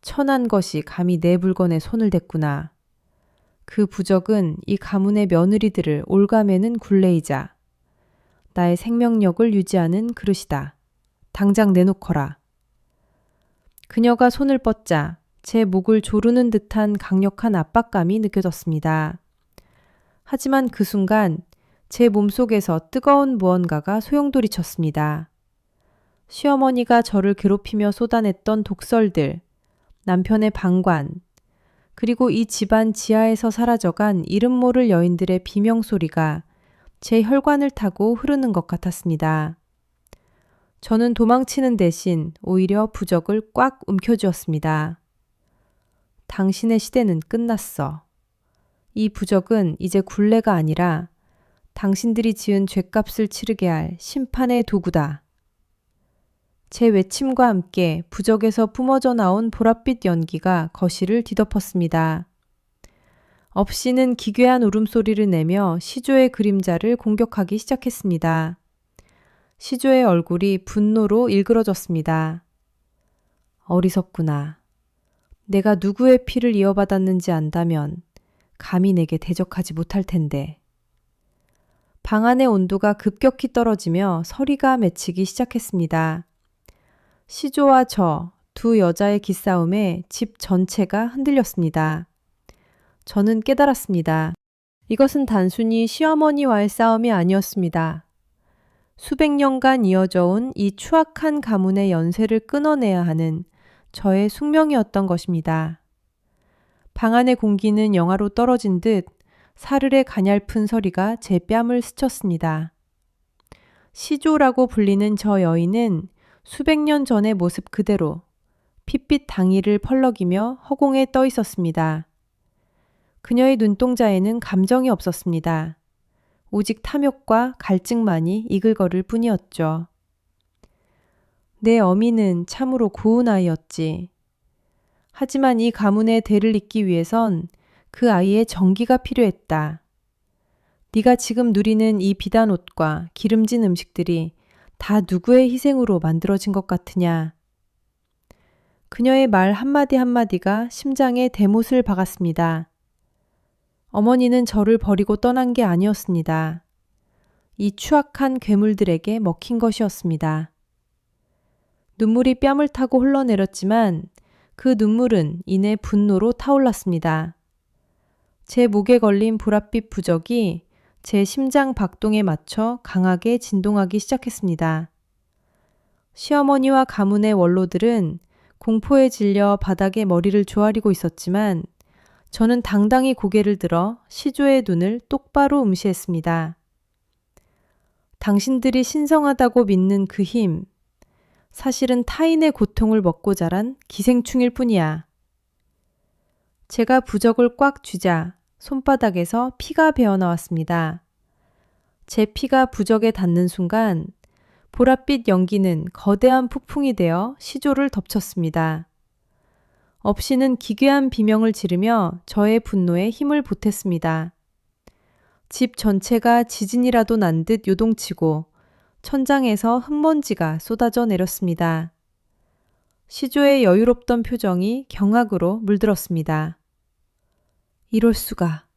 천한 것이 감히 내 물건에 손을 댔구나. 그 부적은 이 가문의 며느리들을 올가매는 굴레이자 나의 생명력을 유지하는 그릇이다. 당장 내놓거라. 그녀가 손을 뻗자 제 목을 조르는 듯한 강력한 압박감이 느껴졌습니다. 하지만 그 순간 제 몸속에서 뜨거운 무언가가 소용돌이쳤습니다. 시어머니가 저를 괴롭히며 쏟아냈던 독설들, 남편의 방관, 그리고 이 집안 지하에서 사라져간 이름 모를 여인들의 비명소리가 제 혈관을 타고 흐르는 것 같았습니다. 저는 도망치는 대신 오히려 부적을 꽉 움켜쥐었습니다. 당신의 시대는 끝났어. 이 부적은 이제 굴레가 아니라 당신들이 지은 죗값을 치르게 할 심판의 도구다. 제 외침과 함께 부적에서 뿜어져 나온 보랏빛 연기가 거실을 뒤덮었습니다. 업씨는 기괴한 울음소리를 내며 시조의 그림자를 공격하기 시작했습니다. 시조의 얼굴이 분노로 일그러졌습니다. 어리석구나. 내가 누구의 피를 이어받았는지 안다면 감히 내게 대적하지 못할 텐데. 방 안의 온도가 급격히 떨어지며 서리가 맺히기 시작했습니다. 시조와 저, 두 여자의 기싸움에 집 전체가 흔들렸습니다. 저는 깨달았습니다. 이것은 단순히 시어머니와의 싸움이 아니었습니다. 수백 년간 이어져 온 이 추악한 가문의 연쇄를 끊어내야 하는 저의 숙명이었던 것입니다. 방 안의 공기는 영하로 떨어진 듯 사르르 가냘픈 서리가 제 뺨을 스쳤습니다. 시조라고 불리는 저 여인은 수백 년 전의 모습 그대로 핏빛 당의를 펄럭이며 허공에 떠 있었습니다. 그녀의 눈동자에는 감정이 없었습니다. 오직 탐욕과 갈증만이 이글거릴 뿐이었죠. 내 어미는 참으로 고운 아이였지. 하지만 이 가문의 대를 잇기 위해선 그 아이의 정기가 필요했다. 네가 지금 누리는 이 비단 옷과 기름진 음식들이 다 누구의 희생으로 만들어진 것 같으냐. 그녀의 말 한마디 한마디가 심장에 대못을 박았습니다. 어머니는 저를 버리고 떠난 게 아니었습니다. 이 추악한 괴물들에게 먹힌 것이었습니다. 눈물이 뺨을 타고 흘러내렸지만 그 눈물은 이내 분노로 타올랐습니다. 제 목에 걸린 보랏빛 부적이 제 심장 박동에 맞춰 강하게 진동하기 시작했습니다. 시어머니와 가문의 원로들은 공포에 질려 바닥에 머리를 조아리고 있었지만 저는 당당히 고개를 들어 시조의 눈을 똑바로 응시했습니다. 당신들이 신성하다고 믿는 그 힘, 사실은 타인의 고통을 먹고 자란 기생충일 뿐이야. 제가 부적을 꽉 쥐자 손바닥에서 피가 배어나왔습니다. 제 피가 부적에 닿는 순간 보랏빛 연기는 거대한 폭풍이 되어 시조를 덮쳤습니다. 업씨는 기괴한 비명을 지르며 저의 분노에 힘을 보탰습니다. 집 전체가 지진이라도 난 듯 요동치고 천장에서 흙먼지가 쏟아져 내렸습니다. 시조의 여유롭던 표정이 경악으로 물들었습니다. 이럴 수가.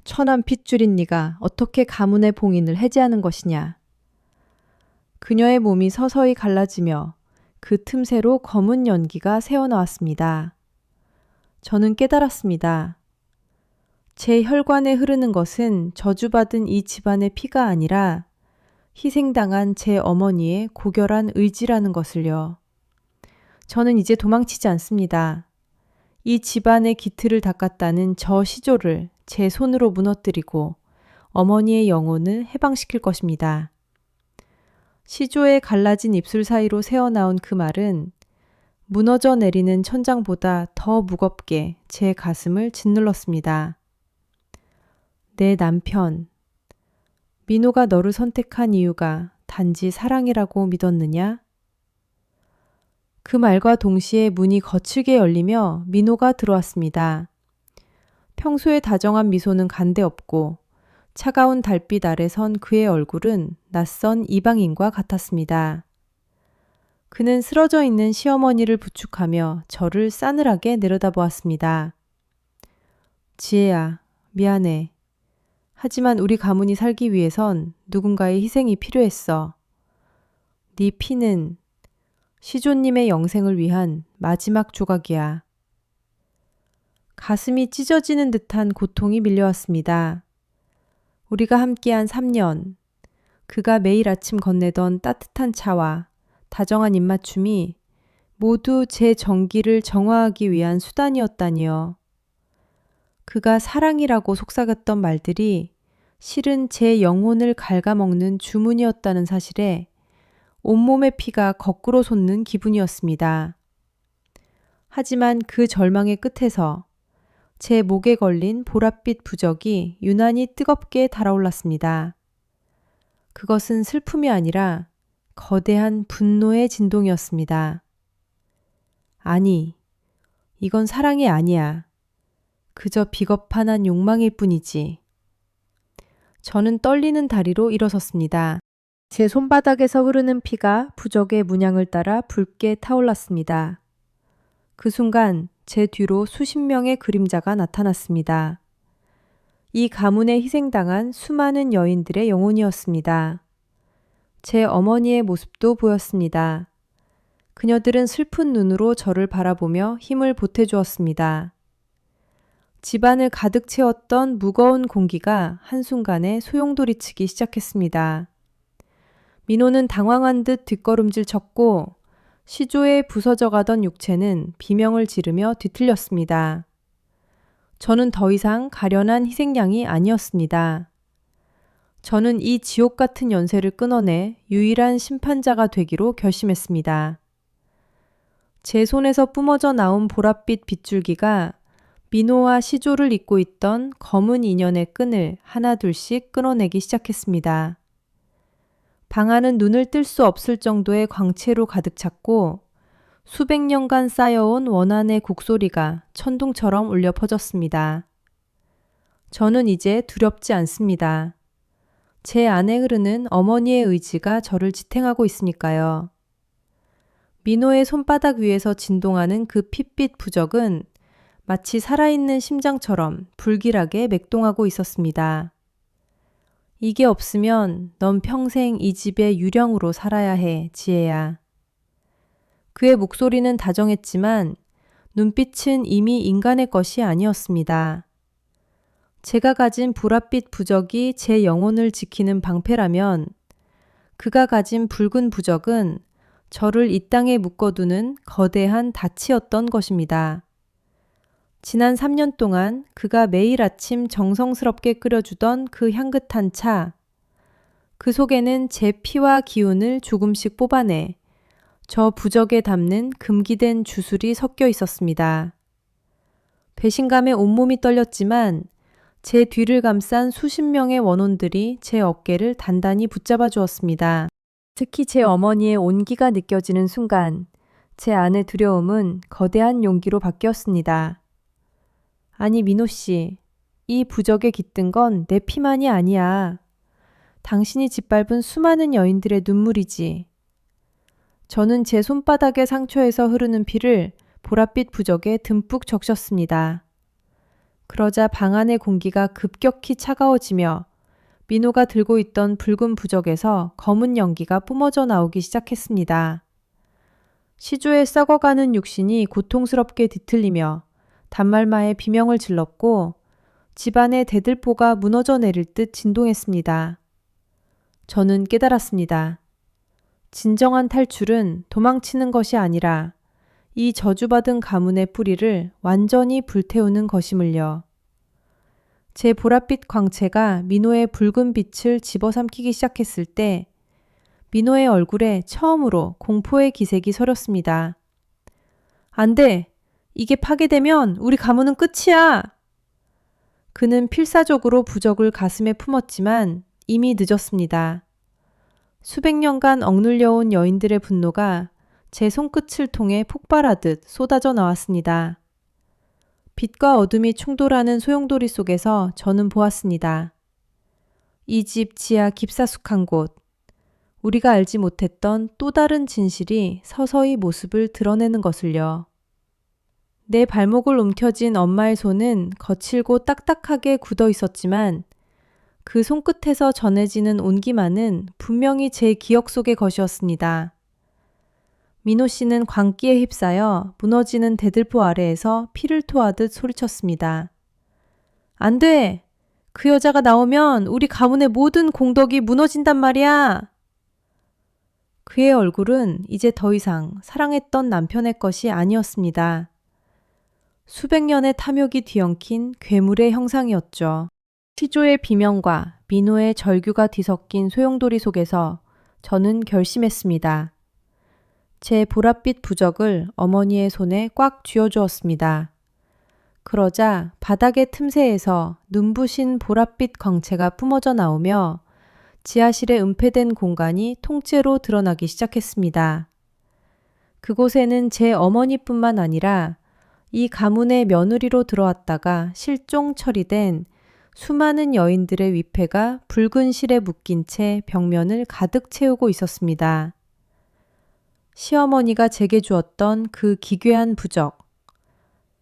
천한 핏줄인 네가 어떻게 가문의 봉인을 해제하는 것이냐. 그녀의 몸이 서서히 갈라지며 그 틈새로 검은 연기가 새어나왔습니다. 저는 깨달았습니다. 제 혈관에 흐르는 것은 저주받은 이 집안의 피가 아니라 희생당한 제 어머니의 고결한 의지라는 것을요. 저는 이제 도망치지 않습니다. 이 집안의 기틀을 닦았다는 저 시조를 제 손으로 무너뜨리고 어머니의 영혼을 해방시킬 것입니다. 시조의 갈라진 입술 사이로 새어나온 그 말은 무너져 내리는 천장보다 더 무겁게 제 가슴을 짓눌렀습니다. 내 남편, 민호가 너를 선택한 이유가 단지 사랑이라고 믿었느냐? 그 말과 동시에 문이 거칠게 열리며 민호가 들어왔습니다. 평소에 다정한 미소는 간데없고 차가운 달빛 아래 선 그의 얼굴은 낯선 이방인과 같았습니다. 그는 쓰러져 있는 시어머니를 부축하며 저를 싸늘하게 내려다보았습니다. 지혜야, 미안해. 하지만 우리 가문이 살기 위해선 누군가의 희생이 필요했어. 네 피는 시조님의 영생을 위한 마지막 조각이야. 가슴이 찢어지는 듯한 고통이 밀려왔습니다. 우리가 함께한 3년, 그가 매일 아침 건네던 따뜻한 차와 다정한 입맞춤이 모두 제 정기를 정화하기 위한 수단이었다니요. 그가 사랑이라고 속삭였던 말들이 실은 제 영혼을 갉아먹는 주문이었다는 사실에 온몸의 피가 거꾸로 솟는 기분이었습니다. 하지만 그 절망의 끝에서 제 목에 걸린 보랏빛 부적이 유난히 뜨겁게 달아올랐습니다. 그것은 슬픔이 아니라 거대한 분노의 진동이었습니다. 아니, 이건 사랑이 아니야. 그저 비겁한 한 욕망일 뿐이지. 저는 떨리는 다리로 일어섰습니다. 제 손바닥에서 흐르는 피가 부적의 문양을 따라 붉게 타올랐습니다. 그 순간 제 뒤로 수십 명의 그림자가 나타났습니다. 이 가문에 희생당한 수많은 여인들의 영혼이었습니다. 제 어머니의 모습도 보였습니다. 그녀들은 슬픈 눈으로 저를 바라보며 힘을 보태주었습니다. 집안을 가득 채웠던 무거운 공기가 한순간에 소용돌이치기 시작했습니다. 민호는 당황한 듯 뒷걸음질 쳤고 시조의 부서져가던 육체는 비명을 지르며 뒤틀렸습니다. 저는 더 이상 가련한 희생양이 아니었습니다. 저는 이 지옥 같은 연쇄를 끊어내 유일한 심판자가 되기로 결심했습니다. 제 손에서 뿜어져 나온 보랏빛 빗줄기가 민호와 시조를 잇고 있던 검은 인연의 끈을 하나둘씩 끊어내기 시작했습니다. 방 안은 눈을 뜰 수 없을 정도의 광채로 가득 찼고 수백 년간 쌓여온 원한의 곡소리가 천둥처럼 울려 퍼졌습니다. 저는 이제 두렵지 않습니다. 제 안에 흐르는 어머니의 의지가 저를 지탱하고 있으니까요. 민호의 손바닥 위에서 진동하는 그 핏빛 부적은 마치 살아있는 심장처럼 불길하게 맥동하고 있었습니다. 이게 없으면 넌 평생 이 집의 유령으로 살아야 해, 지혜야. 그의 목소리는 다정했지만 눈빛은 이미 인간의 것이 아니었습니다. 제가 가진 보랏빛 부적이 제 영혼을 지키는 방패라면 그가 가진 붉은 부적은 저를 이 땅에 묶어두는 거대한 닻이었던 것입니다. 지난 3년 동안 그가 매일 아침 정성스럽게 끓여주던 그 향긋한 차, 그 속에는 제 피와 기운을 조금씩 뽑아내 저 부적에 담는 금기된 주술이 섞여 있었습니다. 배신감에 온몸이 떨렸지만 제 뒤를 감싼 수십 명의 원혼들이 제 어깨를 단단히 붙잡아 주었습니다. 특히 제 어머니의 온기가 느껴지는 순간 제 안의 두려움은 거대한 용기로 바뀌었습니다. 아니, 민호 씨, 이 부적에 깃든 건 내 피만이 아니야. 당신이 짓밟은 수많은 여인들의 눈물이지. 저는 제 손바닥의 상처에서 흐르는 피를 보랏빛 부적에 듬뿍 적셨습니다. 그러자 방 안의 공기가 급격히 차가워지며 민호가 들고 있던 붉은 부적에서 검은 연기가 뿜어져 나오기 시작했습니다. 시조에 썩어가는 육신이 고통스럽게 뒤틀리며 단말마에 비명을 질렀고 집안의 대들보가 무너져 내릴 듯 진동했습니다. 저는 깨달았습니다. 진정한 탈출은 도망치는 것이 아니라 이 저주받은 가문의 뿌리를 완전히 불태우는 것임을요. 제 보랏빛 광채가 민호의 붉은 빛을 집어삼키기 시작했을 때 민호의 얼굴에 처음으로 공포의 기색이 서렸습니다. 안 돼! 이게 파괴되면 우리 가문은 끝이야! 그는 필사적으로 부적을 가슴에 품었지만 이미 늦었습니다. 수백 년간 억눌려온 여인들의 분노가 제 손끝을 통해 폭발하듯 쏟아져 나왔습니다. 빛과 어둠이 충돌하는 소용돌이 속에서 저는 보았습니다. 이 집 지하 깊사숙한 곳, 우리가 알지 못했던 또 다른 진실이 서서히 모습을 드러내는 것을요. 내 발목을 움켜쥔 엄마의 손은 거칠고 딱딱하게 굳어 있었지만 그 손끝에서 전해지는 온기만은 분명히 제 기억 속의 것이었습니다. 민호 씨는 광기에 휩싸여 무너지는 대들보 아래에서 피를 토하듯 소리쳤습니다. 안 돼! 그 여자가 나오면 우리 가문의 모든 공덕이 무너진단 말이야! 그의 얼굴은 이제 더 이상 사랑했던 남편의 것이 아니었습니다. 수백 년의 탐욕이 뒤엉킨 괴물의 형상이었죠. 시조의 비명과 민호의 절규가 뒤섞인 소용돌이 속에서 저는 결심했습니다. 제 보랏빛 부적을 어머니의 손에 꽉 쥐어주었습니다. 그러자 바닥의 틈새에서 눈부신 보랏빛 광채가 뿜어져 나오며 지하실의 은폐된 공간이 통째로 드러나기 시작했습니다. 그곳에는 제 어머니뿐만 아니라 이 가문의 며느리로 들어왔다가 실종 처리된 수많은 여인들의 위패가 붉은 실에 묶인 채 벽면을 가득 채우고 있었습니다. 시어머니가 제게 주었던 그 기괴한 부적.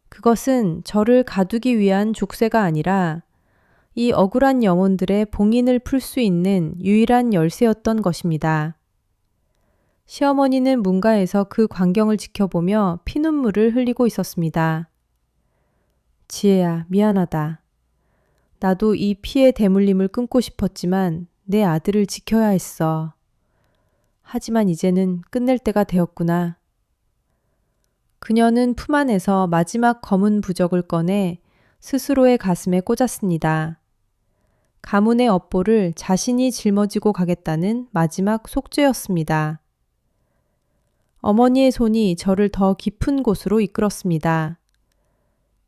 그것은 저를 가두기 위한 족쇄가 아니라 이 억울한 영혼들의 봉인을 풀 수 있는 유일한 열쇠였던 것입니다. 시어머니는 문가에서 그 광경을 지켜보며 피눈물을 흘리고 있었습니다. 지혜야, 미안하다. 나도 이 피의 대물림을 끊고 싶었지만 내 아들을 지켜야 했어. 하지만 이제는 끝낼 때가 되었구나. 그녀는 품 안에서 마지막 검은 부적을 꺼내 스스로의 가슴에 꽂았습니다. 가문의 업보를 자신이 짊어지고 가겠다는 마지막 속죄였습니다. 어머니의 손이 저를 더 깊은 곳으로 이끌었습니다.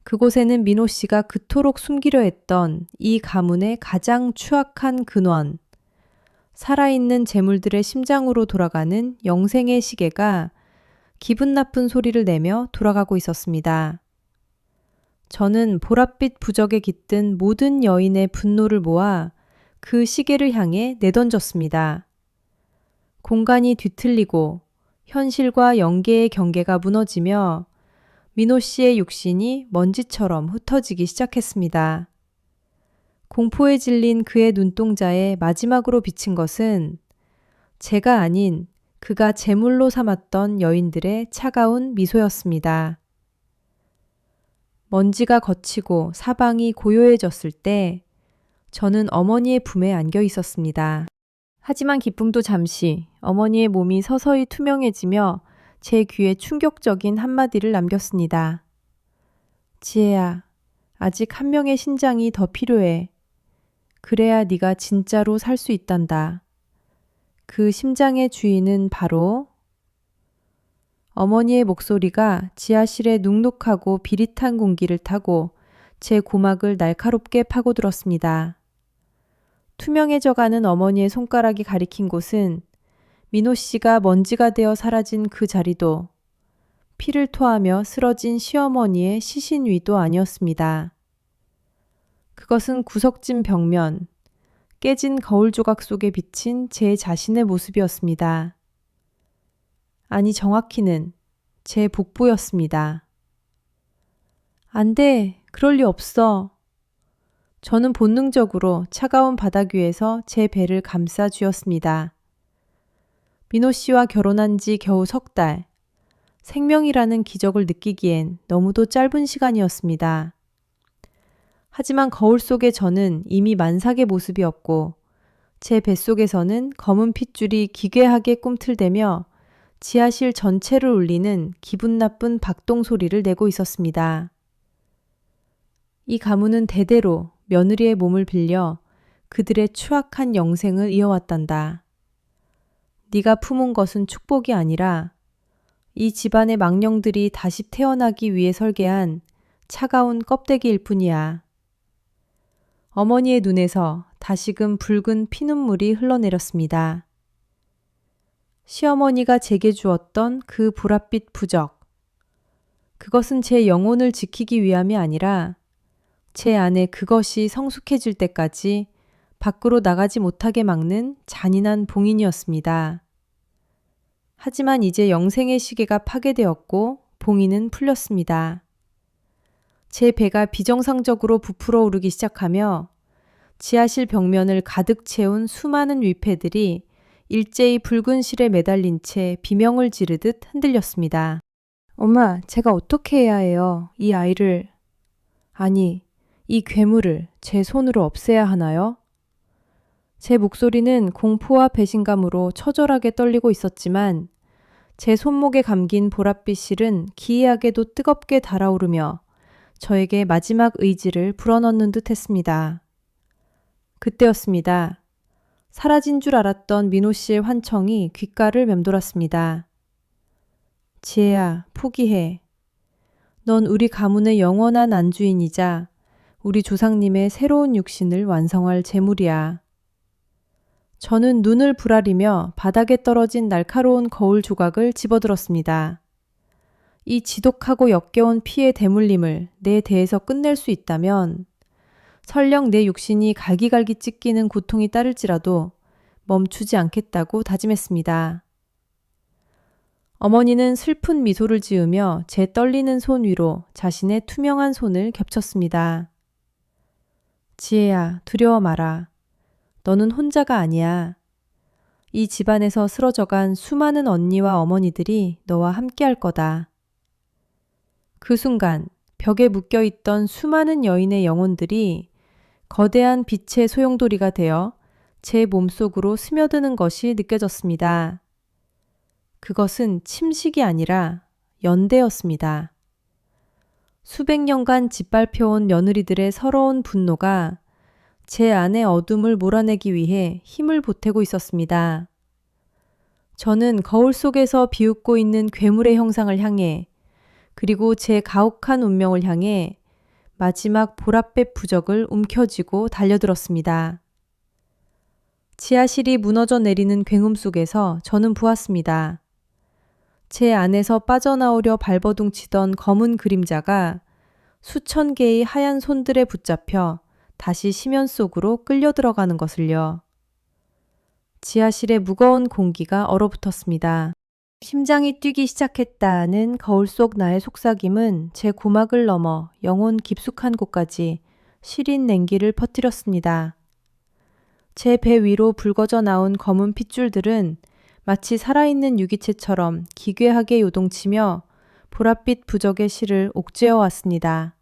그곳에는 민호 씨가 그토록 숨기려 했던 이 가문의 가장 추악한 근원, 살아있는 재물들의 심장으로 돌아가는 영생의 시계가 기분 나쁜 소리를 내며 돌아가고 있었습니다. 저는 보랏빛 부적에 깃든 모든 여인의 분노를 모아 그 시계를 향해 내던졌습니다. 공간이 뒤틀리고 현실과 영계의 경계가 무너지며 민호 씨의 육신이 먼지처럼 흩어지기 시작했습니다. 공포에 질린 그의 눈동자에 마지막으로 비친 것은 제가 아닌 그가 제물로 삼았던 여인들의 차가운 미소였습니다. 먼지가 걷히고 사방이 고요해졌을 때 저는 어머니의 품에 안겨 있었습니다. 하지만 기쁨도 잠시 어머니의 몸이 서서히 투명해지며 제 귀에 충격적인 한마디를 남겼습니다. 지혜야, 아직 한 명의 신장이 더 필요해. 그래야 네가 진짜로 살 수 있단다. 그 심장의 주인은 바로 어머니의 목소리가 지하실의 눅눅하고 비릿한 공기를 타고 제 고막을 날카롭게 파고들었습니다. 투명해져가는 어머니의 손가락이 가리킨 곳은 민호 씨가 먼지가 되어 사라진 그 자리도 피를 토하며 쓰러진 시어머니의 시신 위도 아니었습니다. 그것은 구석진 벽면, 깨진 거울 조각 속에 비친 제 자신의 모습이었습니다. 아니, 정확히는 제 복부였습니다. 안 돼, 그럴 리 없어. 저는 본능적으로 차가운 바닥 위에서 제 배를 감싸 쥐었습니다. 민호 씨와 결혼한 지 겨우 3달, 생명이라는 기적을 느끼기엔 너무도 짧은 시간이었습니다. 하지만 거울 속의 저는 이미 만삭의 모습이었고 제 뱃속에서는 검은 핏줄이 기괴하게 꿈틀대며 지하실 전체를 울리는 기분 나쁜 박동 소리를 내고 있었습니다. 이 가문은 대대로 며느리의 몸을 빌려 그들의 추악한 영생을 이어왔단다. 네가 품은 것은 축복이 아니라 이 집안의 망령들이 다시 태어나기 위해 설계한 차가운 껍데기일 뿐이야. 어머니의 눈에서 다시금 붉은 피눈물이 흘러내렸습니다. 시어머니가 제게 주었던 그 보랏빛 부적. 그것은 제 영혼을 지키기 위함이 아니라 제 안에 그것이 성숙해질 때까지 밖으로 나가지 못하게 막는 잔인한 봉인이었습니다. 하지만 이제 영생의 시계가 파괴되었고 봉인은 풀렸습니다. 제 배가 비정상적으로 부풀어 오르기 시작하며 지하실 벽면을 가득 채운 수많은 위패들이 일제히 붉은 실에 매달린 채 비명을 지르듯 흔들렸습니다. 엄마, 제가 어떻게 해야 해요? 이 아이를, 아니, 이 괴물을 제 손으로 없애야 하나요? 제 목소리는 공포와 배신감으로 처절하게 떨리고 있었지만 제 손목에 감긴 보랏빛 실은 기이하게도 뜨겁게 달아오르며 저에게 마지막 의지를 불어넣는 듯 했습니다. 그때였습니다. 사라진 줄 알았던 민호 씨의 환청이 귓가를 맴돌았습니다. 지혜야, 포기해. 넌 우리 가문의 영원한 안주인이자 우리 조상님의 새로운 육신을 완성할 제물이야. 저는 눈을 부라리며 바닥에 떨어진 날카로운 거울 조각을 집어들었습니다. 이 지독하고 역겨운 피의 대물림을 내 대에서 끝낼 수 있다면 설령 내 육신이 갈기갈기 찢기는 고통이 따를지라도 멈추지 않겠다고 다짐했습니다. 어머니는 슬픈 미소를 지으며 제 떨리는 손 위로 자신의 투명한 손을 겹쳤습니다. 지혜야, 두려워 마라. 너는 혼자가 아니야. 이 집안에서 쓰러져간 수많은 언니와 어머니들이 너와 함께할 거다. 그 순간 벽에 묶여있던 수많은 여인의 영혼들이 거대한 빛의 소용돌이가 되어 제 몸속으로 스며드는 것이 느껴졌습니다. 그것은 침식이 아니라 연대였습니다. 수백 년간 짓밟혀온 며느리들의 서러운 분노가 제 안의 어둠을 몰아내기 위해 힘을 보태고 있었습니다. 저는 거울 속에서 비웃고 있는 괴물의 형상을 향해 그리고 제 가혹한 운명을 향해 마지막 보랏빛 부적을 움켜쥐고 달려들었습니다. 지하실이 무너져 내리는 굉음 속에서 저는 보았습니다. 제 안에서 빠져나오려 발버둥치던 검은 그림자가 수천 개의 하얀 손들에 붙잡혀 다시 심연 속으로 끌려 들어가는 것을요. 지하실의 무거운 공기가 얼어붙었습니다. 심장이 뛰기 시작했다는 거울 속 나의 속삭임은 제 고막을 넘어 영혼 깊숙한 곳까지 시린 냉기를 퍼뜨렸습니다. 제 배 위로 붉어져 나온 검은 핏줄들은 마치 살아있는 유기체처럼 기괴하게 요동치며 보랏빛 부적의 실을 옥죄어 왔습니다.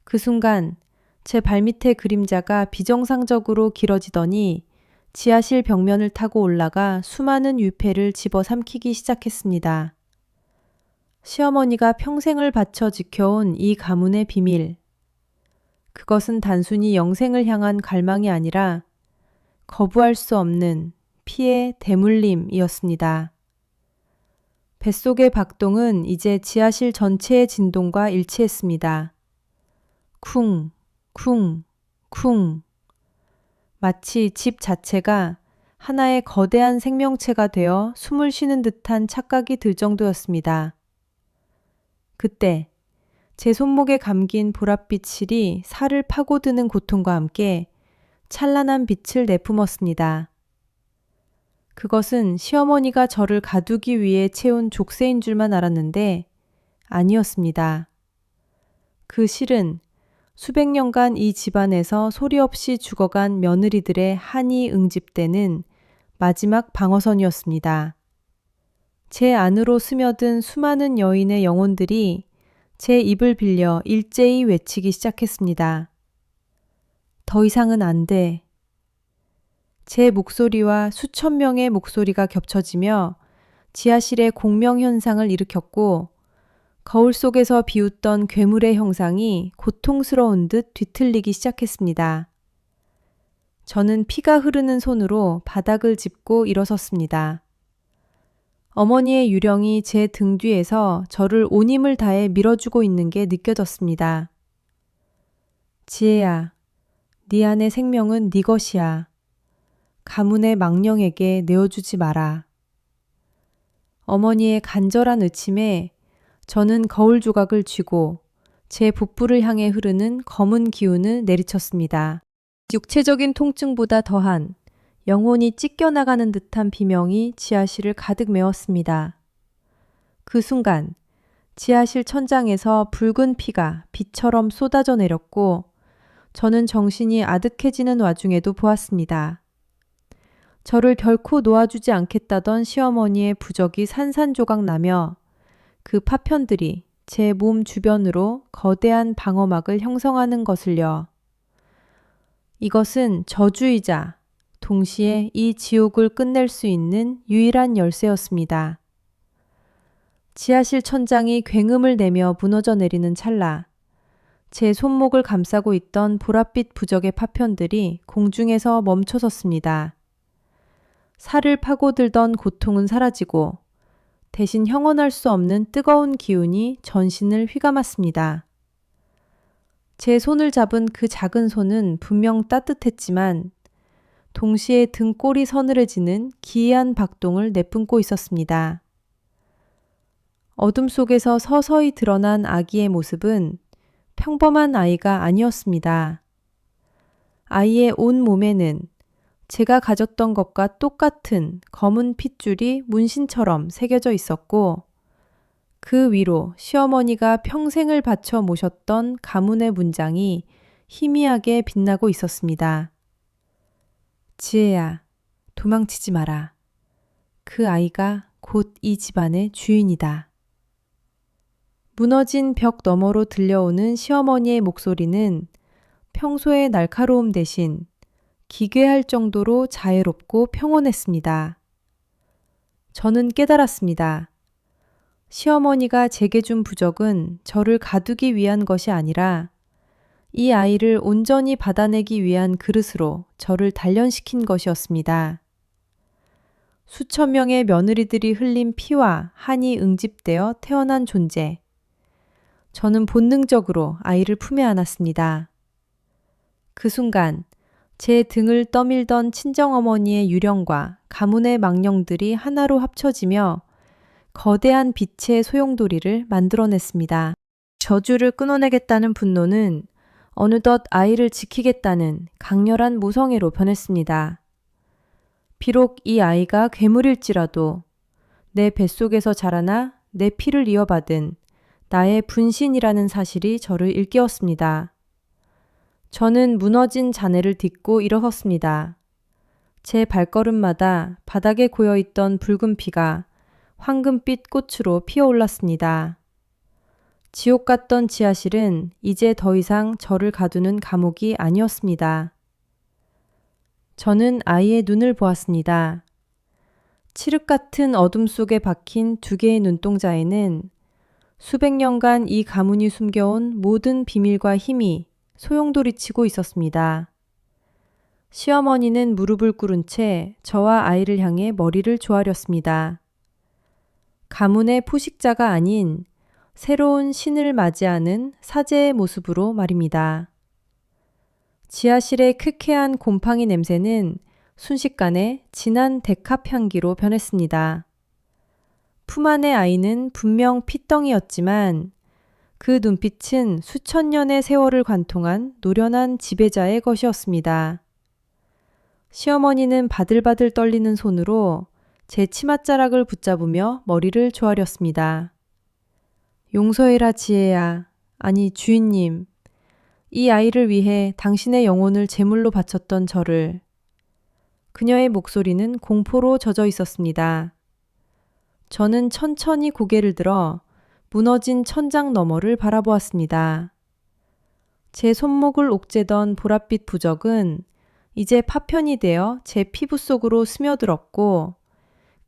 그 순간 제 발밑의 그림자가 비정상적으로 길어지더니 지하실 벽면을 타고 올라가 수많은 위패를 집어삼키기 시작했습니다. 시어머니가 평생을 바쳐 지켜온 이 가문의 비밀. 그것은 단순히 영생을 향한 갈망이 아니라 거부할 수 없는 피의 대물림이었습니다. 뱃속의 박동은 이제 지하실 전체의 진동과 일치했습니다. 쿵, 쿵, 쿵. 마치 집 자체가 하나의 거대한 생명체가 되어 숨을 쉬는 듯한 착각이 들 정도였습니다. 그때 제 손목에 감긴 보랏빛 실이 살을 파고드는 고통과 함께 찬란한 빛을 내뿜었습니다. 그것은 시어머니가 저를 가두기 위해 채운 족쇄인 줄만 알았는데 아니었습니다. 그 실은 수백 년간 이 집안에서 소리 없이 죽어간 며느리들의 한이 응집되는 마지막 방어선이었습니다. 제 안으로 스며든 수많은 여인의 영혼들이 제 입을 빌려 일제히 외치기 시작했습니다. 더 이상은 안 돼. 제 목소리와 수천 명의 목소리가 겹쳐지며 지하실의 공명 현상을 일으켰고 거울 속에서 비웃던 괴물의 형상이 고통스러운 듯 뒤틀리기 시작했습니다. 저는 피가 흐르는 손으로 바닥을 짚고 일어섰습니다. 어머니의 유령이 제 등 뒤에서 저를 온 힘을 다해 밀어주고 있는 게 느껴졌습니다. 지혜야, 네 안의 생명은 네 것이야. 가문의 망령에게 내어주지 마라. 어머니의 간절한 의침에 저는 거울 조각을 쥐고 제 붓부를 향해 흐르는 검은 기운을 내리쳤습니다. 육체적인 통증보다 더한 영혼이 찢겨나가는 듯한 비명이 지하실을 가득 메웠습니다. 그 순간 지하실 천장에서 붉은 피가 비처럼 쏟아져 내렸고 저는 정신이 아득해지는 와중에도 보았습니다. 저를 결코 놓아주지 않겠다던 시어머니의 부적이 산산조각 나며 그 파편들이 제 몸 주변으로 거대한 방어막을 형성하는 것을요. 이것은 저주이자 동시에 이 지옥을 끝낼 수 있는 유일한 열쇠였습니다. 지하실 천장이 굉음을 내며 무너져 내리는 찰나 제 손목을 감싸고 있던 보랏빛 부적의 파편들이 공중에서 멈춰섰습니다. 살을 파고들던 고통은 사라지고 대신 형언할 수 없는 뜨거운 기운이 전신을 휘감았습니다. 제 손을 잡은 그 작은 손은 분명 따뜻했지만 동시에 등골이 서늘해지는 기이한 박동을 내뿜고 있었습니다. 어둠 속에서 서서히 드러난 아기의 모습은 평범한 아이가 아니었습니다. 아이의 온 몸에는 제가 가졌던 것과 똑같은 검은 핏줄이 문신처럼 새겨져 있었고 그 위로 시어머니가 평생을 바쳐 모셨던 가문의 문장이 희미하게 빛나고 있었습니다. 지혜야, 도망치지 마라. 그 아이가 곧 이 집안의 주인이다. 무너진 벽 너머로 들려오는 시어머니의 목소리는 평소의 날카로움 대신 기괴할 정도로 자애롭고 평온했습니다. 저는 깨달았습니다. 시어머니가 제게 준 부적은 저를 가두기 위한 것이 아니라 이 아이를 온전히 받아내기 위한 그릇으로 저를 단련시킨 것이었습니다. 수천 명의 며느리들이 흘린 피와 한이 응집되어 태어난 존재. 저는 본능적으로 아이를 품에 안았습니다. 그 순간 제 등을 떠밀던 친정어머니의 유령과 가문의 망령들이 하나로 합쳐지며 거대한 빛의 소용돌이를 만들어냈습니다. 저주를 끊어내겠다는 분노는 어느덧 아이를 지키겠다는 강렬한 모성애로 변했습니다. 비록 이 아이가 괴물일지라도 내 뱃속에서 자라나 내 피를 이어받은 나의 분신이라는 사실이 저를 일깨웠습니다. 저는 무너진 잔해를 딛고 일어섰습니다. 제 발걸음마다 바닥에 고여있던 붉은 피가 황금빛 꽃으로 피어올랐습니다. 지옥 같던 지하실은 이제 더 이상 저를 가두는 감옥이 아니었습니다. 저는 아이의 눈을 보았습니다. 칠흑 같은 어둠 속에 박힌 두 개의 눈동자에는 수백 년간 이 가문이 숨겨온 모든 비밀과 힘이 소용돌이치고 있었습니다. 시어머니는 무릎을 꿇은 채 저와 아이를 향해 머리를 조아렸습니다. 가문의 포식자가 아닌 새로운 신을 맞이하는 사제의 모습으로 말입니다. 지하실의 쾌쾌한 곰팡이 냄새는 순식간에 진한 데캅 향기로 변했습니다. 품 안의 아이는 분명 핏덩이였지만 그 눈빛은 수천 년의 세월을 관통한 노련한 지배자의 것이었습니다. 시어머니는 바들바들 떨리는 손으로 제 치맛자락을 붙잡으며 머리를 조아렸습니다. 용서해라 지혜야. 아니 주인님. 이 아이를 위해 당신의 영혼을 제물로 바쳤던 저를. 그녀의 목소리는 공포로 젖어 있었습니다. 저는 천천히 고개를 들어 무너진 천장 너머를 바라보았습니다. 제 손목을 옥죄던 보랏빛 부적은 이제 파편이 되어 제 피부 속으로 스며들었고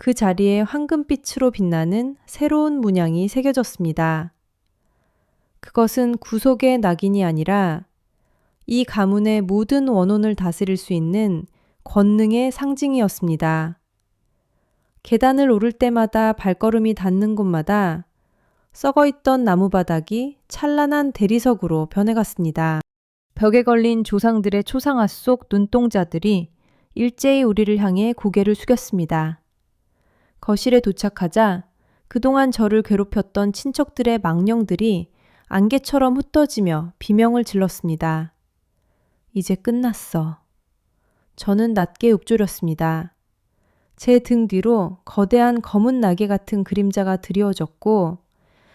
그 자리에 황금빛으로 빛나는 새로운 문양이 새겨졌습니다. 그것은 구속의 낙인이 아니라 이 가문의 모든 원혼을 다스릴 수 있는 권능의 상징이었습니다. 계단을 오를 때마다 발걸음이 닿는 곳마다 썩어있던 나무바닥이 찬란한 대리석으로 변해갔습니다. 벽에 걸린 조상들의 초상화 속 눈동자들이 일제히 우리를 향해 고개를 숙였습니다. 거실에 도착하자 그동안 저를 괴롭혔던 친척들의 망령들이 안개처럼 흩어지며 비명을 질렀습니다. 이제 끝났어. 저는 낮게 읊조렸습니다. 제 등 뒤로 거대한 검은 날개 같은 그림자가 드리워졌고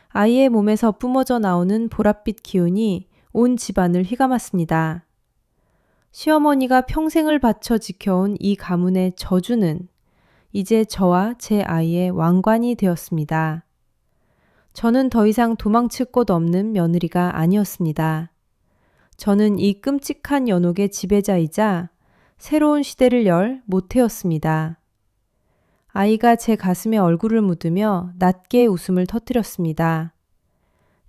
아이의 몸에서 뿜어져 나오는 보랏빛 기운이 온 집안을 휘감았습니다. 시어머니가 평생을 바쳐 지켜온 이 가문의 저주는 이제 저와 제 아이의 왕관이 되었습니다. 저는 더 이상 도망칠 곳 없는 며느리가 아니었습니다. 저는 이 끔찍한 연옥의 지배자이자 새로운 시대를 열 모태였습니다. 아이가 제 가슴에 얼굴을 묻으며 낮게 웃음을 터뜨렸습니다.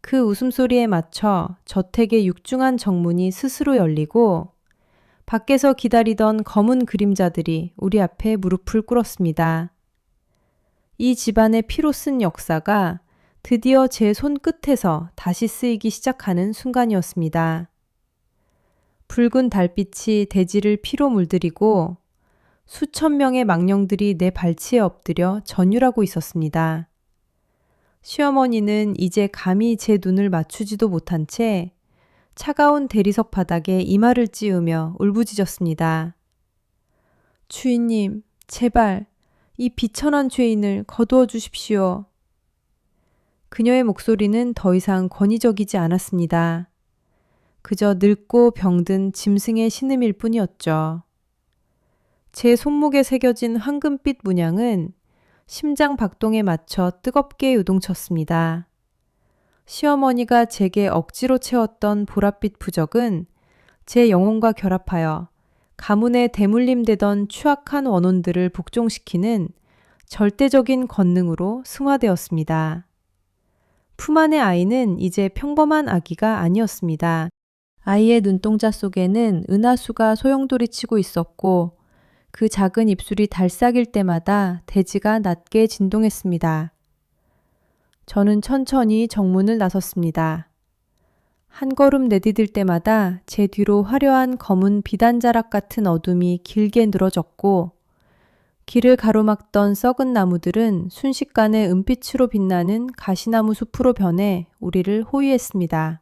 그 웃음소리에 맞춰 저택의 육중한 정문이 스스로 열리고 밖에서 기다리던 검은 그림자들이 우리 앞에 무릎을 꿇었습니다. 이 집안의 피로 쓴 역사가 드디어 제 손끝에서 다시 쓰이기 시작하는 순간이었습니다. 붉은 달빛이 대지를 피로 물들이고 수천 명의 망령들이 내 발치에 엎드려 전율하고 있었습니다. 시어머니는 이제 감히 제 눈을 맞추지도 못한 채 차가운 대리석 바닥에 이마를 찌우며 울부짖었습니다. 주인님, 제발 이 비천한 죄인을 거두어 주십시오. 그녀의 목소리는 더 이상 권위적이지 않았습니다. 그저 늙고 병든 짐승의 신음일 뿐이었죠. 제 손목에 새겨진 황금빛 문양은 심장 박동에 맞춰 뜨겁게 요동쳤습니다. 시어머니가 제게 억지로 채웠던 보랏빛 부적은 제 영혼과 결합하여 가문에 대물림되던 추악한 원혼들을 복종시키는 절대적인 권능으로 승화되었습니다. 품 안의 아이는 이제 평범한 아기가 아니었습니다. 아이의 눈동자 속에는 은하수가 소용돌이치고 있었고 그 작은 입술이 달싹일 때마다 대지가 낮게 진동했습니다. 저는 천천히 정문을 나섰습니다. 한 걸음 내디딜 때마다 제 뒤로 화려한 검은 비단자락 같은 어둠이 길게 늘어졌고 길을 가로막던 썩은 나무들은 순식간에 은빛으로 빛나는 가시나무 숲으로 변해 우리를 호위했습니다.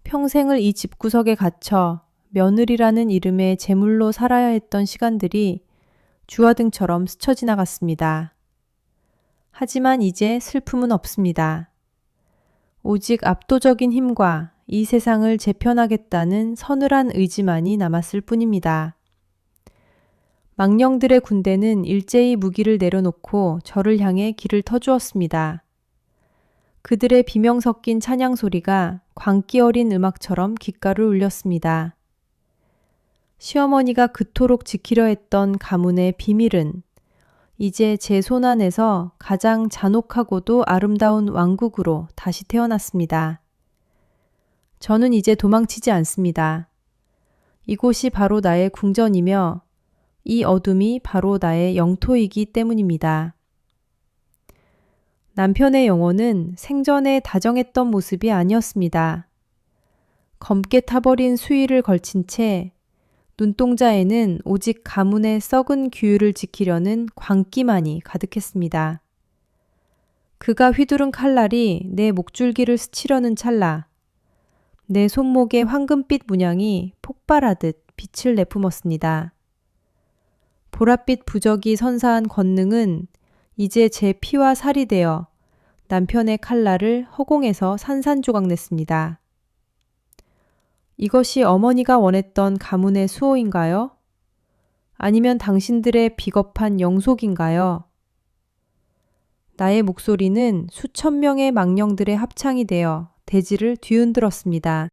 평생을 이 집구석에 갇혀 며느리라는 이름의 제물로 살아야 했던 시간들이 주화등처럼 스쳐 지나갔습니다. 하지만 이제 슬픔은 없습니다. 오직 압도적인 힘과 이 세상을 재편하겠다는 서늘한 의지만이 남았을 뿐입니다. 망령들의 군대는 일제히 무기를 내려놓고 저를 향해 길을 터주었습니다. 그들의 비명 섞인 찬양 소리가 광기 어린 음악처럼 귓가를 울렸습니다. 시어머니가 그토록 지키려 했던 가문의 비밀은 이제 제 손안에서 가장 잔혹하고도 아름다운 왕국으로 다시 태어났습니다. 저는 이제 도망치지 않습니다. 이곳이 바로 나의 궁전이며 이 어둠이 바로 나의 영토이기 때문입니다. 남편의 영혼은 생전에 다정했던 모습이 아니었습니다. 검게 타버린 수의를 걸친 채 눈동자에는 오직 가문의 썩은 규율을 지키려는 광기만이 가득했습니다. 그가 휘두른 칼날이 내 목줄기를 스치려는 찰나 내 손목의 황금빛 문양이 폭발하듯 빛을 내뿜었습니다. 보랏빛 부적이 선사한 권능은 이제 제 피와 살이 되어 남편의 칼날을 허공에서 산산조각냈습니다. 이것이 어머니가 원했던 가문의 수호인가요? 아니면 당신들의 비겁한 영속인가요? 나의 목소리는 수천 명의 망령들의 합창이 되어 대지를 뒤흔들었습니다.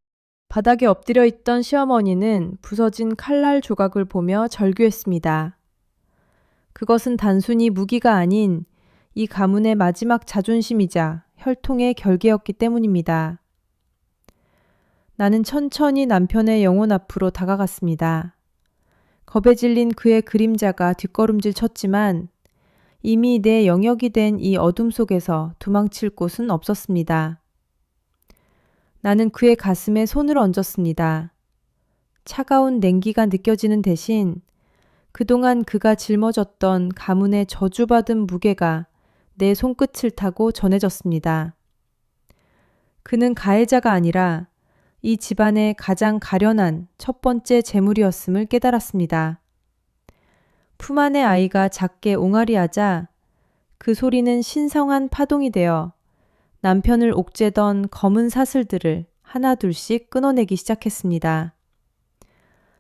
바닥에 엎드려 있던 시어머니는 부서진 칼날 조각을 보며 절규했습니다. 그것은 단순히 무기가 아닌 이 가문의 마지막 자존심이자 혈통의 결계였기 때문입니다. 나는 천천히 남편의 영혼 앞으로 다가갔습니다. 겁에 질린 그의 그림자가 뒷걸음질 쳤지만 이미 내 영역이 된 이 어둠 속에서 도망칠 곳은 없었습니다. 나는 그의 가슴에 손을 얹었습니다. 차가운 냉기가 느껴지는 대신 그동안 그가 짊어졌던 가문의 저주받은 무게가 내 손끝을 타고 전해졌습니다. 그는 가해자가 아니라 이 집안의 가장 가련한 첫 번째 재물이었음을 깨달았습니다. 품 안의 아이가 작게 옹알이하자 그 소리는 신성한 파동이 되어 남편을 옥죄던 검은 사슬들을 하나둘씩 끊어내기 시작했습니다.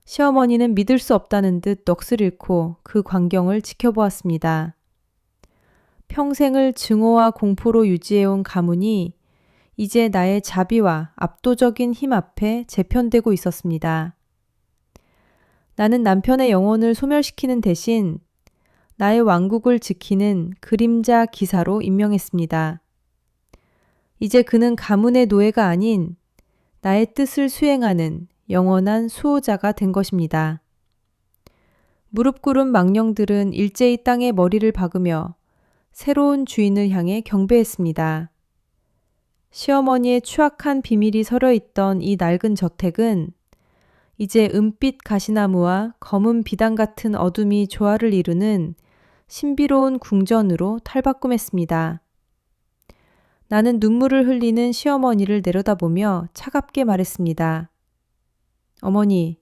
시어머니는 믿을 수 없다는 듯 넋을 잃고 그 광경을 지켜보았습니다. 평생을 증오와 공포로 유지해온 가문이 이제 나의 자비와 압도적인 힘 앞에 재편되고 있었습니다. 나는 남편의 영혼을 소멸시키는 대신 나의 왕국을 지키는 그림자 기사로 임명했습니다. 이제 그는 가문의 노예가 아닌 나의 뜻을 수행하는 영원한 수호자가 된 것입니다. 무릎 꿇은 망령들은 일제히 땅에 머리를 박으며 새로운 주인을 향해 경배했습니다. 시어머니의 추악한 비밀이 서려 있던 이 낡은 저택은 이제 은빛 가시나무와 검은 비단 같은 어둠이 조화를 이루는 신비로운 궁전으로 탈바꿈했습니다. 나는 눈물을 흘리는 시어머니를 내려다보며 차갑게 말했습니다. 어머니,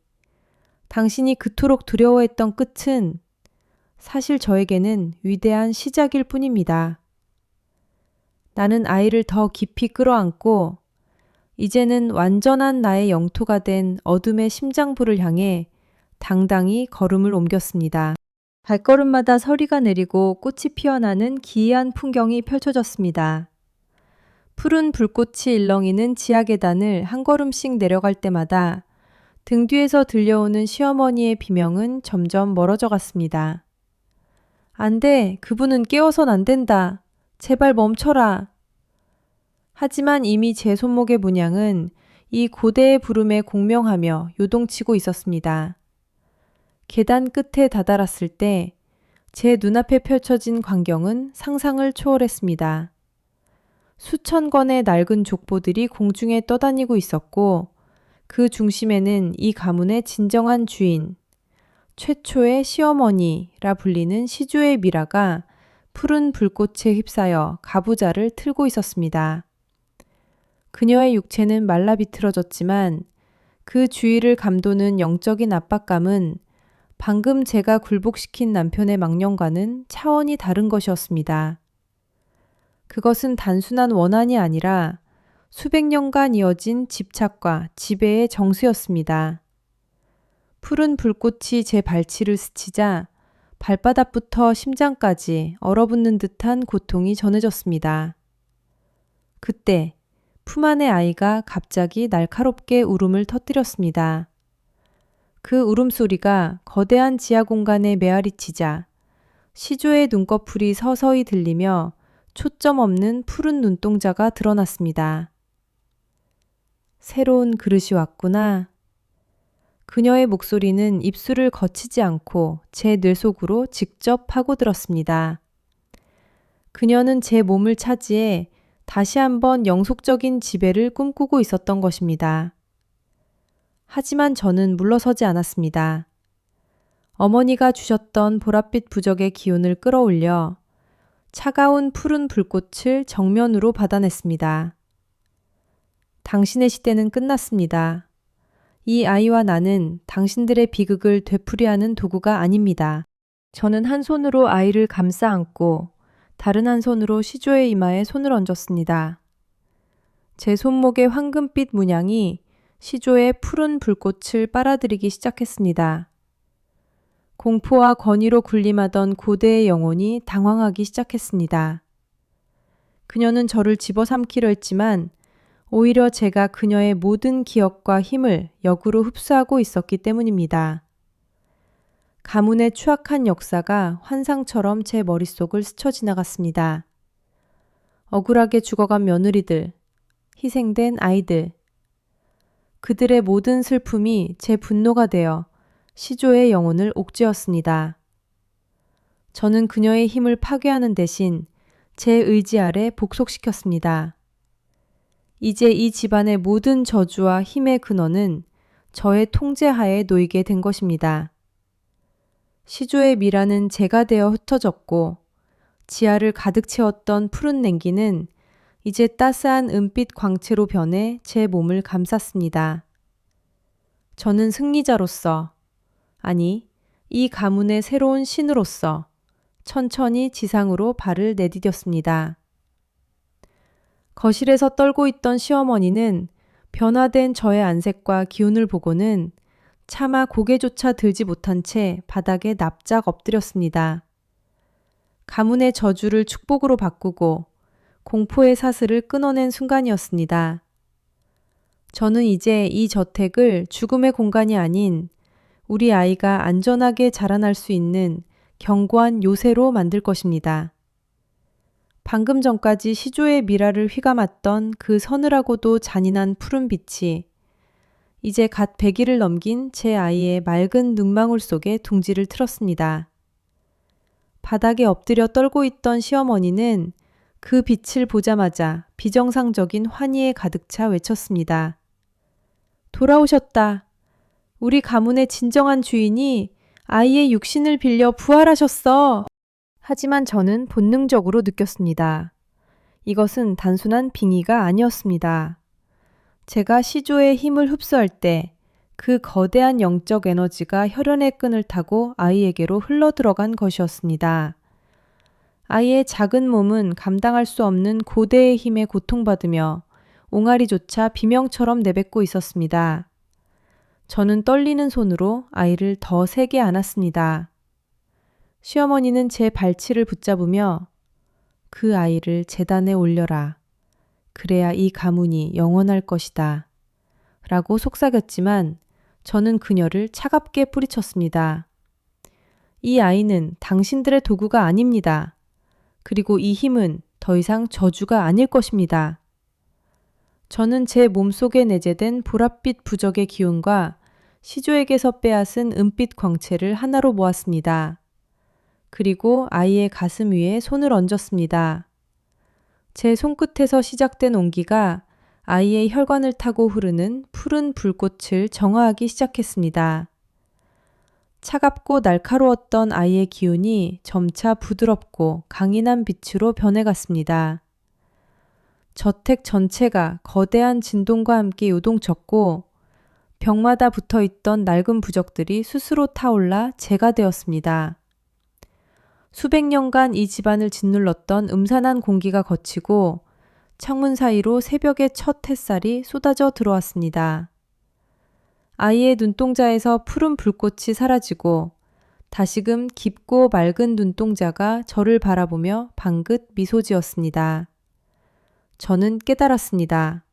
당신이 그토록 두려워했던 끝은 사실 저에게는 위대한 시작일 뿐입니다. 나는 아이를 더 깊이 끌어안고 이제는 완전한 나의 영토가 된 어둠의 심장부를 향해 당당히 걸음을 옮겼습니다. 발걸음마다 서리가 내리고 꽃이 피어나는 기이한 풍경이 펼쳐졌습니다. 푸른 불꽃이 일렁이는 지하 계단을 한 걸음씩 내려갈 때마다 등 뒤에서 들려오는 시어머니의 비명은 점점 멀어져 갔습니다. 안 돼, 그분은 깨워선 안 된다. 제발 멈춰라. 하지만 이미 제 손목의 문양은 이 고대의 부름에 공명하며 요동치고 있었습니다. 계단 끝에 다다랐을 때 제 눈앞에 펼쳐진 광경은 상상을 초월했습니다. 수천 건의 낡은 족보들이 공중에 떠다니고 있었고 그 중심에는 이 가문의 진정한 주인, 최초의 시어머니라 불리는 시조의 미라가 푸른 불꽃에 휩싸여 가부좌를 틀고 있었습니다. 그녀의 육체는 말라 비틀어졌지만 그 주위를 감도는 영적인 압박감은 방금 제가 굴복시킨 남편의 망령과는 차원이 다른 것이었습니다. 그것은 단순한 원한이 아니라 수백 년간 이어진 집착과 지배의 정수였습니다. 푸른 불꽃이 제 발치를 스치자 발바닥부터 심장까지 얼어붙는 듯한 고통이 전해졌습니다. 그때 품 안의 아이가 갑자기 날카롭게 울음을 터뜨렸습니다. 그 울음소리가 거대한 지하 공간에 메아리치자 시조의 눈꺼풀이 서서히 들리며 초점 없는 푸른 눈동자가 드러났습니다. 새로운 그릇이 왔구나. 그녀의 목소리는 입술을 거치지 않고 제 뇌 속으로 직접 파고들었습니다. 그녀는 제 몸을 차지해 다시 한번 영속적인 지배를 꿈꾸고 있었던 것입니다. 하지만 저는 물러서지 않았습니다. 어머니가 주셨던 보랏빛 부적의 기운을 끌어올려 차가운 푸른 불꽃을 정면으로 받아냈습니다. 당신의 시대는 끝났습니다. 이 아이와 나는 당신들의 비극을 되풀이하는 도구가 아닙니다. 저는 한 손으로 아이를 감싸 안고 다른 한 손으로 시조의 이마에 손을 얹었습니다. 제 손목의 황금빛 문양이 시조의 푸른 불꽃을 빨아들이기 시작했습니다. 공포와 권위로 군림하던 고대의 영혼이 당황하기 시작했습니다. 그녀는 저를 집어삼키려 했지만 오히려 제가 그녀의 모든 기억과 힘을 역으로 흡수하고 있었기 때문입니다. 가문의 추악한 역사가 환상처럼 제 머릿속을 스쳐 지나갔습니다. 억울하게 죽어간 며느리들, 희생된 아이들, 그들의 모든 슬픔이 제 분노가 되어 시조의 영혼을 옥죄었습니다. 저는 그녀의 힘을 파괴하는 대신 제 의지 아래 복속시켰습니다. 이제 이 집안의 모든 저주와 힘의 근원은 저의 통제하에 놓이게 된 것입니다. 시조의 미라는 제가 되어 흩어졌고 지하를 가득 채웠던 푸른 냉기는 이제 따스한 은빛 광채로 변해 제 몸을 감쌌습니다. 저는 승리자로서, 아니, 이 가문의 새로운 신으로서 천천히 지상으로 발을 내디뎠습니다. 거실에서 떨고 있던 시어머니는 변화된 저의 안색과 기운을 보고는 차마 고개조차 들지 못한 채 바닥에 납작 엎드렸습니다. 가문의 저주를 축복으로 바꾸고 공포의 사슬을 끊어낸 순간이었습니다. 저는 이제 이 저택을 죽음의 공간이 아닌 우리 아이가 안전하게 자라날 수 있는 견고한 요새로 만들 것입니다. 방금 전까지 시조의 미라를 휘감았던 그 서늘하고도 잔인한 푸른 빛이 이제 갓 100일을 넘긴 제 아이의 맑은 눈망울 속에 둥지를 틀었습니다. 바닥에 엎드려 떨고 있던 시어머니는 그 빛을 보자마자 비정상적인 환희에 가득 차 외쳤습니다. 돌아오셨다. 우리 가문의 진정한 주인이 아이의 육신을 빌려 부활하셨어. 하지만 저는 본능적으로 느꼈습니다. 이것은 단순한 빙의가 아니었습니다. 제가 시조의 힘을 흡수할 때 그 거대한 영적 에너지가 혈연의 끈을 타고 아이에게로 흘러들어간 것이었습니다. 아이의 작은 몸은 감당할 수 없는 고대의 힘에 고통받으며 옹알이조차 비명처럼 내뱉고 있었습니다. 저는 떨리는 손으로 아이를 더 세게 안았습니다. 시어머니는 제 발치를 붙잡으며 그 아이를 제단에 올려라. 그래야 이 가문이 영원할 것이다. 라고 속삭였지만 저는 그녀를 차갑게 뿌리쳤습니다. 이 아이는 당신들의 도구가 아닙니다. 그리고 이 힘은 더 이상 저주가 아닐 것입니다. 저는 제 몸속에 내재된 보랏빛 부적의 기운과 시조에게서 빼앗은 은빛 광채를 하나로 모았습니다. 그리고 아이의 가슴 위에 손을 얹었습니다. 제 손끝에서 시작된 온기가 아이의 혈관을 타고 흐르는 푸른 불꽃을 정화하기 시작했습니다. 차갑고 날카로웠던 아이의 기운이 점차 부드럽고 강인한 빛으로 변해갔습니다. 저택 전체가 거대한 진동과 함께 요동쳤고 벽마다 붙어있던 낡은 부적들이 스스로 타올라 재가 되었습니다. 수백 년간 이 집안을 짓눌렀던 음산한 공기가 거치고 창문 사이로 새벽의 첫 햇살이 쏟아져 들어왔습니다. 아이의 눈동자에서 푸른 불꽃이 사라지고 다시금 깊고 맑은 눈동자가 저를 바라보며 방긋 미소 지었습니다. 저는 깨달았습니다.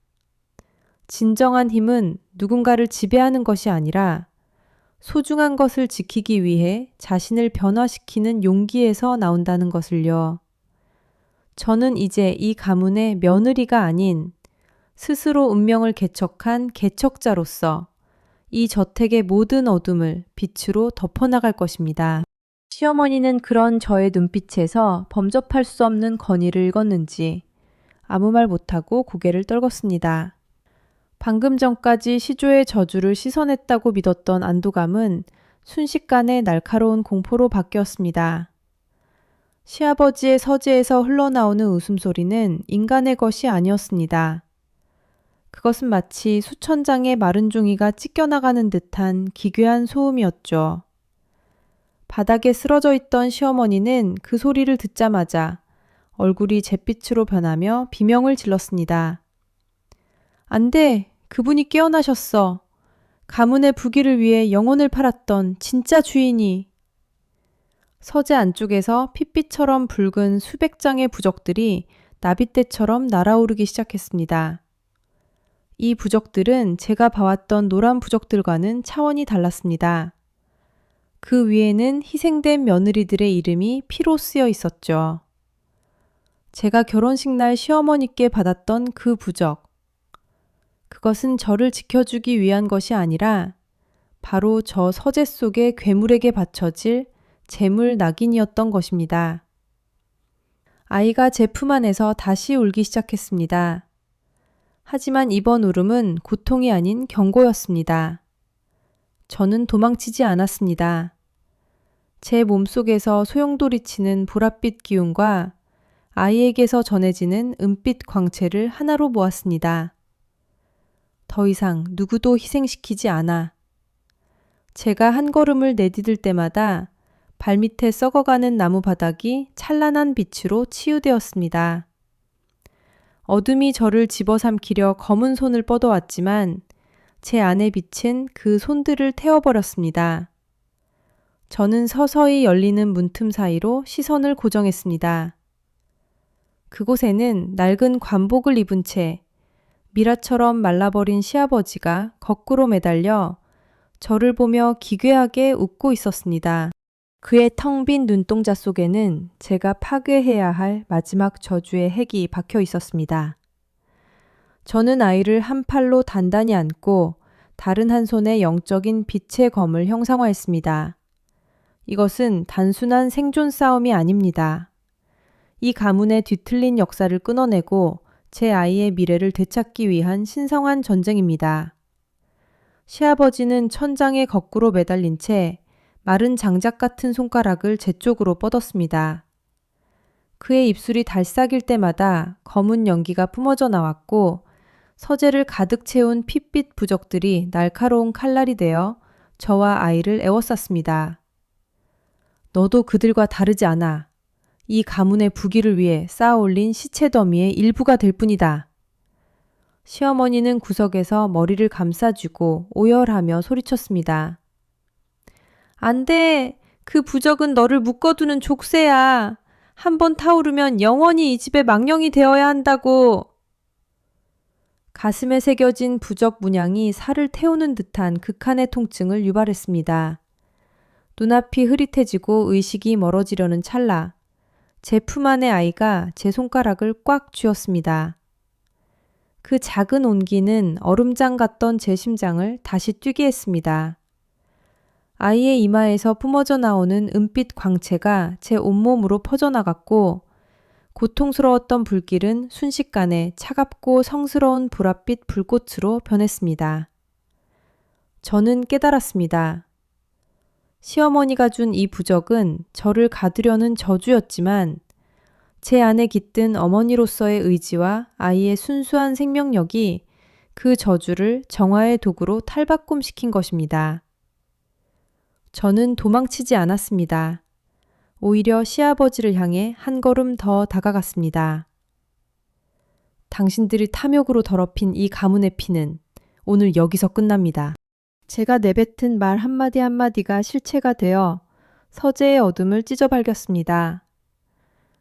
진정한 힘은 누군가를 지배하는 것이 아니라 소중한 것을 지키기 위해 자신을 변화시키는 용기에서 나온다는 것을요. 저는 이제 이 가문의 며느리가 아닌 스스로 운명을 개척한 개척자로서 이 저택의 모든 어둠을 빛으로 덮어나갈 것입니다. 시어머니는 그런 저의 눈빛에서 범접할 수 없는 건의를 읽었는지 아무 말 못하고 고개를 떨궜습니다. 방금 전까지 시조의 저주를 씻어냈다고 믿었던 안도감은 순식간에 날카로운 공포로 바뀌었습니다. 시아버지의 서재에서 흘러나오는 웃음소리는 인간의 것이 아니었습니다. 그것은 마치 수천 장의 마른 종이가 찢겨나가는 듯한 기괴한 소음이었죠. 바닥에 쓰러져 있던 시어머니는 그 소리를 듣자마자 얼굴이 잿빛으로 변하며 비명을 질렀습니다. 안 돼! 그분이 깨어나셨어. 가문의 부귀를 위해 영혼을 팔았던 진짜 주인이. 서재 안쪽에서 핏빛처럼 붉은 수백 장의 부적들이 나빗대처럼 날아오르기 시작했습니다. 이 부적들은 제가 봐왔던 노란 부적들과는 차원이 달랐습니다. 그 위에는 희생된 며느리들의 이름이 피로 쓰여 있었죠. 제가 결혼식 날 시어머니께 받았던 그 부적. 그것은 저를 지켜주기 위한 것이 아니라 바로 저 서재 속의 괴물에게 바쳐질 재물 낙인이었던 것입니다. 아이가 제 품 안에서 다시 울기 시작했습니다. 하지만 이번 울음은 고통이 아닌 경고였습니다. 저는 도망치지 않았습니다. 제 몸속에서 소용돌이치는 보랏빛 기운과 아이에게서 전해지는 은빛 광채를 하나로 모았습니다. 더 이상 누구도 희생시키지 않아. 제가 한 걸음을 내디딜 때마다 발밑에 썩어가는 나무 바닥이 찬란한 빛으로 치유되었습니다. 어둠이 저를 집어삼키려 검은 손을 뻗어왔지만 제 안의 빛은 그 손들을 태워버렸습니다. 저는 서서히 열리는 문틈 사이로 시선을 고정했습니다. 그곳에는 낡은 관복을 입은 채 미라처럼 말라버린 시아버지가 거꾸로 매달려 저를 보며 기괴하게 웃고 있었습니다. 그의 텅 빈 눈동자 속에는 제가 파괴해야 할 마지막 저주의 핵이 박혀 있었습니다. 저는 아이를 한 팔로 단단히 안고 다른 한 손에 영적인 빛의 검을 형상화했습니다. 이것은 단순한 생존 싸움이 아닙니다. 이 가문의 뒤틀린 역사를 끊어내고 제 아이의 미래를 되찾기 위한 신성한 전쟁입니다. 시아버지는 천장에 거꾸로 매달린 채 마른 장작 같은 손가락을 제 쪽으로 뻗었습니다. 그의 입술이 달싹일 때마다 검은 연기가 뿜어져 나왔고 서재를 가득 채운 핏빛 부적들이 날카로운 칼날이 되어 저와 아이를 에워쌌습니다. 너도 그들과 다르지 않아. 이 가문의 부귀를 위해 쌓아올린 시체 더미의 일부가 될 뿐이다. 시어머니는 구석에서 머리를 감싸쥐고 오열하며 소리쳤습니다. 안 돼! 그 부적은 너를 묶어두는 족쇄야. 한번 타오르면 영원히 이 집의 망령이 되어야 한다고. 가슴에 새겨진 부적 문양이 살을 태우는 듯한 극한의 통증을 유발했습니다. 눈앞이 흐릿해지고 의식이 멀어지려는 찰나 제 품 안의 아이가 제 손가락을 꽉 쥐었습니다. 그 작은 온기는 얼음장 같던 제 심장을 다시 뛰게 했습니다. 아이의 이마에서 뿜어져 나오는 은빛 광채가 제 온몸으로 퍼져나갔고 고통스러웠던 불길은 순식간에 차갑고 성스러운 보랏빛 불꽃으로 변했습니다. 저는 깨달았습니다. 시어머니가 준 이 부적은 저를 가두려는 저주였지만 제 안에 깃든 어머니로서의 의지와 아이의 순수한 생명력이 그 저주를 정화의 도구로 탈바꿈시킨 것입니다. 저는 도망치지 않았습니다. 오히려 시아버지를 향해 한 걸음 더 다가갔습니다. 당신들이 탐욕으로 더럽힌 이 가문의 피는 오늘 여기서 끝납니다. 제가 내뱉은 말 한마디 한마디가 실체가 되어 서재의 어둠을 찢어발겼습니다.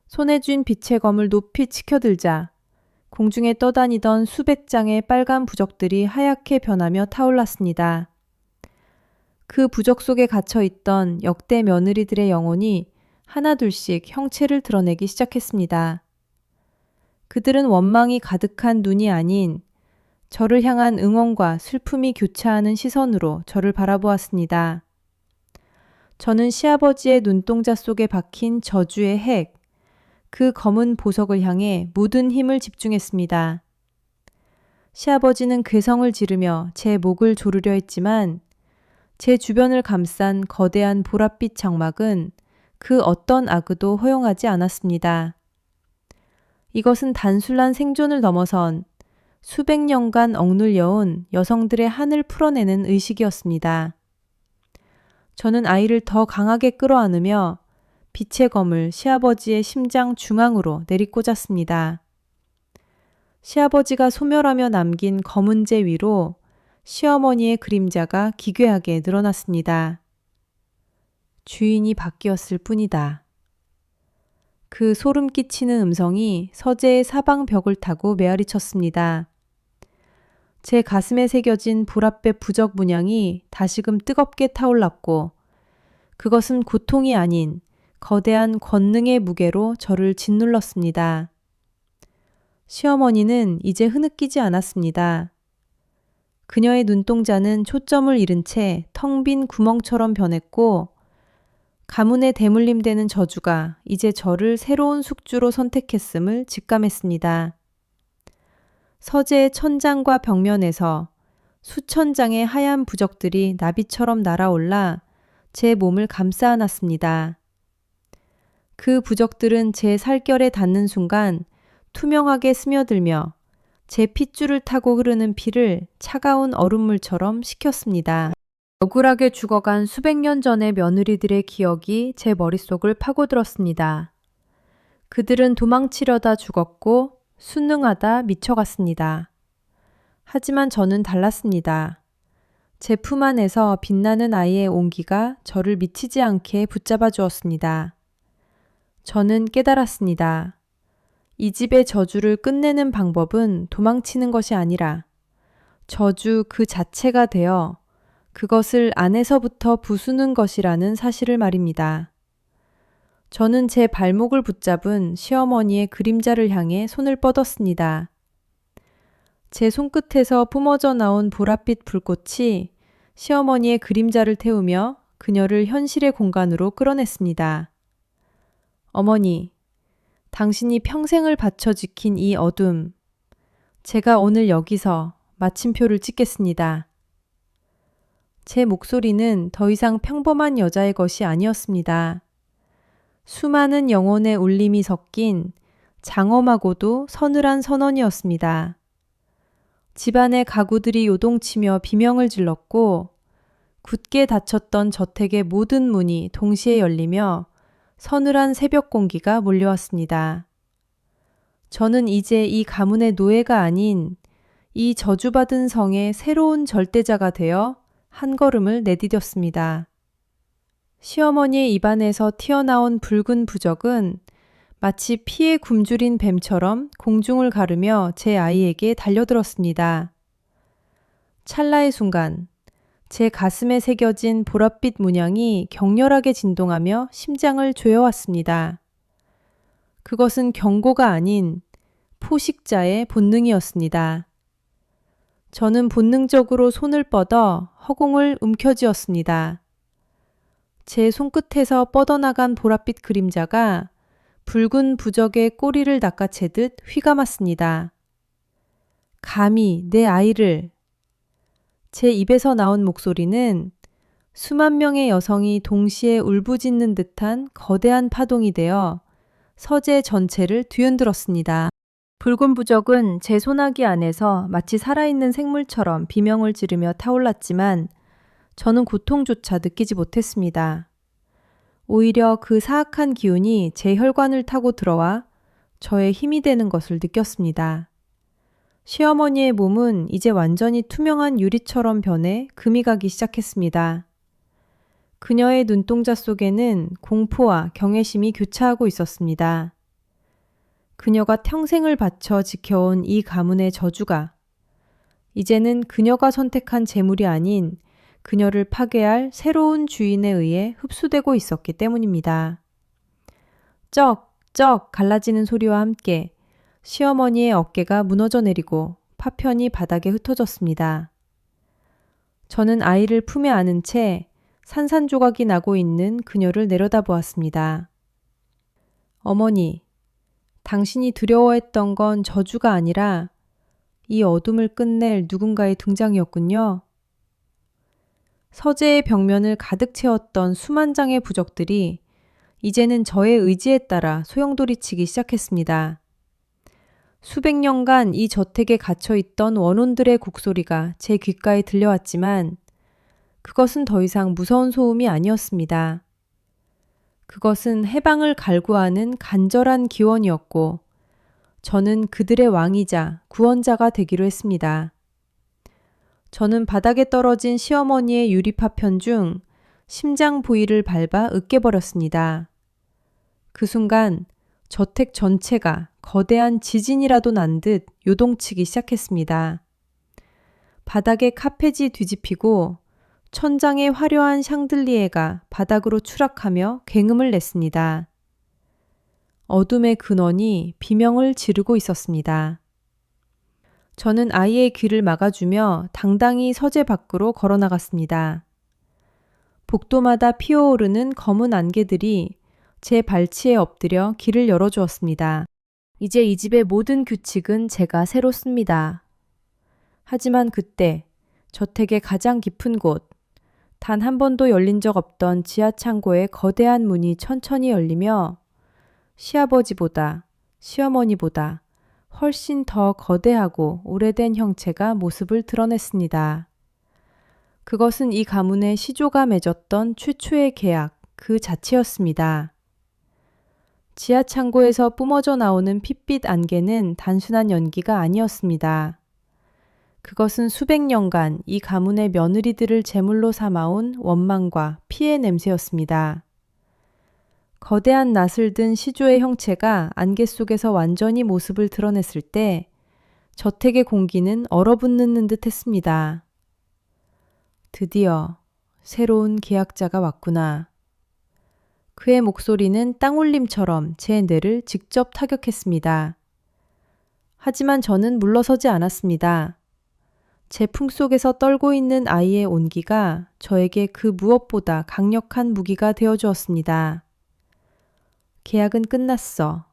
손에 쥔 빛의 검을 높이 치켜들자 공중에 떠다니던 수백 장의 빨간 부적들이 하얗게 변하며 타올랐습니다. 그 부적 속에 갇혀있던 역대 며느리들의 영혼이 하나둘씩 형체를 드러내기 시작했습니다. 그들은 원망이 가득한 눈이 아닌 저를 향한 응원과 슬픔이 교차하는 시선으로 저를 바라보았습니다. 저는 시아버지의 눈동자 속에 박힌 저주의 핵, 그 검은 보석을 향해 모든 힘을 집중했습니다. 시아버지는 괴성을 지르며 제 목을 조르려 했지만 제 주변을 감싼 거대한 보랏빛 장막은 그 어떤 악의도 허용하지 않았습니다. 이것은 단순한 생존을 넘어선 수백 년간 억눌려온 여성들의 한을 풀어내는 의식이었습니다. 저는 아이를 더 강하게 끌어안으며 빛의 검을 시아버지의 심장 중앙으로 내리꽂았습니다. 시아버지가 소멸하며 남긴 검은 재 위로 시어머니의 그림자가 기괴하게 늘어났습니다. 주인이 바뀌었을 뿐이다. 그 소름 끼치는 음성이 서재의 사방벽을 타고 메아리쳤습니다. 제 가슴에 새겨진 보랏빛 부적 문양이 다시금 뜨겁게 타올랐고 그것은 고통이 아닌 거대한 권능의 무게로 저를 짓눌렀습니다. 시어머니는 이제 흐느끼지 않았습니다. 그녀의 눈동자는 초점을 잃은 채 텅 빈 구멍처럼 변했고 가문에 대물림되는 저주가 이제 저를 새로운 숙주로 선택했음을 직감했습니다. 서재의 천장과 벽면에서 수천 장의 하얀 부적들이 나비처럼 날아올라 제 몸을 감싸 안았습니다. 그 부적들은 제 살결에 닿는 순간 투명하게 스며들며 제 핏줄을 타고 흐르는 피를 차가운 얼음물처럼 식혔습니다. 억울하게 죽어간 수백 년 전의 며느리들의 기억이 제 머릿속을 파고들었습니다. 그들은 도망치려다 죽었고 순응하다 미쳐갔습니다. 하지만 저는 달랐습니다. 제 품 안에서 빛나는 아이의 온기가 저를 미치지 않게 붙잡아 주었습니다. 저는 깨달았습니다. 이 집의 저주를 끝내는 방법은 도망치는 것이 아니라 저주 그 자체가 되어 그것을 안에서부터 부수는 것이라는 사실을 말입니다. 저는 제 발목을 붙잡은 시어머니의 그림자를 향해 손을 뻗었습니다. 제 손끝에서 뿜어져 나온 보랏빛 불꽃이 시어머니의 그림자를 태우며 그녀를 현실의 공간으로 끌어냈습니다. 어머니, 당신이 평생을 바쳐 지킨 이 어둠, 제가 오늘 여기서 마침표를 찍겠습니다. 제 목소리는 더 이상 평범한 여자의 것이 아니었습니다. 수많은 영혼의 울림이 섞인 장엄하고도 서늘한 선언이었습니다. 집안의 가구들이 요동치며 비명을 질렀고 굳게 닫혔던 저택의 모든 문이 동시에 열리며 서늘한 새벽 공기가 몰려왔습니다. 저는 이제 이 가문의 노예가 아닌 이 저주받은 성의 새로운 절대자가 되어 한 걸음을 내디뎠습니다. 시어머니의 입안에서 튀어나온 붉은 부적은 마치 피에 굶주린 뱀처럼 공중을 가르며 제 아이에게 달려들었습니다. 찰나의 순간 제 가슴에 새겨진 보랏빛 문양이 격렬하게 진동하며 심장을 조여왔습니다. 그것은 경고가 아닌 포식자의 본능이었습니다. 저는 본능적으로 손을 뻗어 허공을 움켜쥐었습니다. 제 손끝에서 뻗어나간 보랏빛 그림자가 붉은 부적의 꼬리를 낚아채듯 휘감았습니다. 감히 내 아이를. 제 입에서 나온 목소리는 수만 명의 여성이 동시에 울부짖는 듯한 거대한 파동이 되어 서재 전체를 뒤흔들었습니다. 붉은 부적은 제 소나기 안에서 마치 살아있는 생물처럼 비명을 지르며 타올랐지만 저는 고통조차 느끼지 못했습니다. 오히려 그 사악한 기운이 제 혈관을 타고 들어와 저의 힘이 되는 것을 느꼈습니다. 시어머니의 몸은 이제 완전히 투명한 유리처럼 변해 금이 가기 시작했습니다. 그녀의 눈동자 속에는 공포와 경외심이 교차하고 있었습니다. 그녀가 평생을 바쳐 지켜온 이 가문의 저주가 이제는 그녀가 선택한 재물이 아닌 그녀를 파괴할 새로운 주인에 의해 흡수되고 있었기 때문입니다. 쩍쩍 갈라지는 소리와 함께 시어머니의 어깨가 무너져 내리고 파편이 바닥에 흩어졌습니다. 저는 아이를 품에 안은 채 산산조각이 나고 있는 그녀를 내려다보았습니다. 어머니, 당신이 두려워했던 건 저주가 아니라 이 어둠을 끝낼 누군가의 등장이었군요. 서재의 벽면을 가득 채웠던 수만 장의 부적들이 이제는 저의 의지에 따라 소용돌이치기 시작했습니다. 수백 년간 이 저택에 갇혀있던 원혼들의 곡소리가 제 귓가에 들려왔지만 그것은 더 이상 무서운 소음이 아니었습니다. 그것은 해방을 갈구하는 간절한 기원이었고 저는 그들의 왕이자 구원자가 되기로 했습니다. 저는 바닥에 떨어진 시어머니의 유리파편 중 심장 부위를 밟아 으깨버렸습니다. 그 순간 저택 전체가 거대한 지진이라도 난 듯 요동치기 시작했습니다. 바닥에 카펫이 뒤집히고 천장의 화려한 샹들리에가 바닥으로 추락하며 굉음을 냈습니다. 어둠의 근원이 비명을 지르고 있었습니다. 저는 아이의 귀를 막아주며 당당히 서재 밖으로 걸어나갔습니다. 복도마다 피어오르는 검은 안개들이 제 발치에 엎드려 길을 열어주었습니다. 이제 이 집의 모든 규칙은 제가 새로 씁니다. 하지만 그때 저택의 가장 깊은 곳, 단 한 번도 열린 적 없던 지하 창고의 거대한 문이 천천히 열리며 시아버지보다 시어머니보다 훨씬 더 거대하고 오래된 형체가 모습을 드러냈습니다. 그것은 이 가문의 시조가 맺었던 최초의 계약 그 자체였습니다. 지하 창고에서 뿜어져 나오는 핏빛 안개는 단순한 연기가 아니었습니다. 그것은 수백 년간 이 가문의 며느리들을 제물로 삼아온 원망과 피의 냄새였습니다. 거대한 낫을 든 시조의 형체가 안개 속에서 완전히 모습을 드러냈을 때 저택의 공기는 얼어붙는 듯 했습니다. 드디어 새로운 계약자가 왔구나. 그의 목소리는 땅울림처럼 제 뇌를 직접 타격했습니다. 하지만 저는 물러서지 않았습니다. 제 품속에서 떨고 있는 아이의 온기가 저에게 그 무엇보다 강력한 무기가 되어주었습니다. 계약은 끝났어.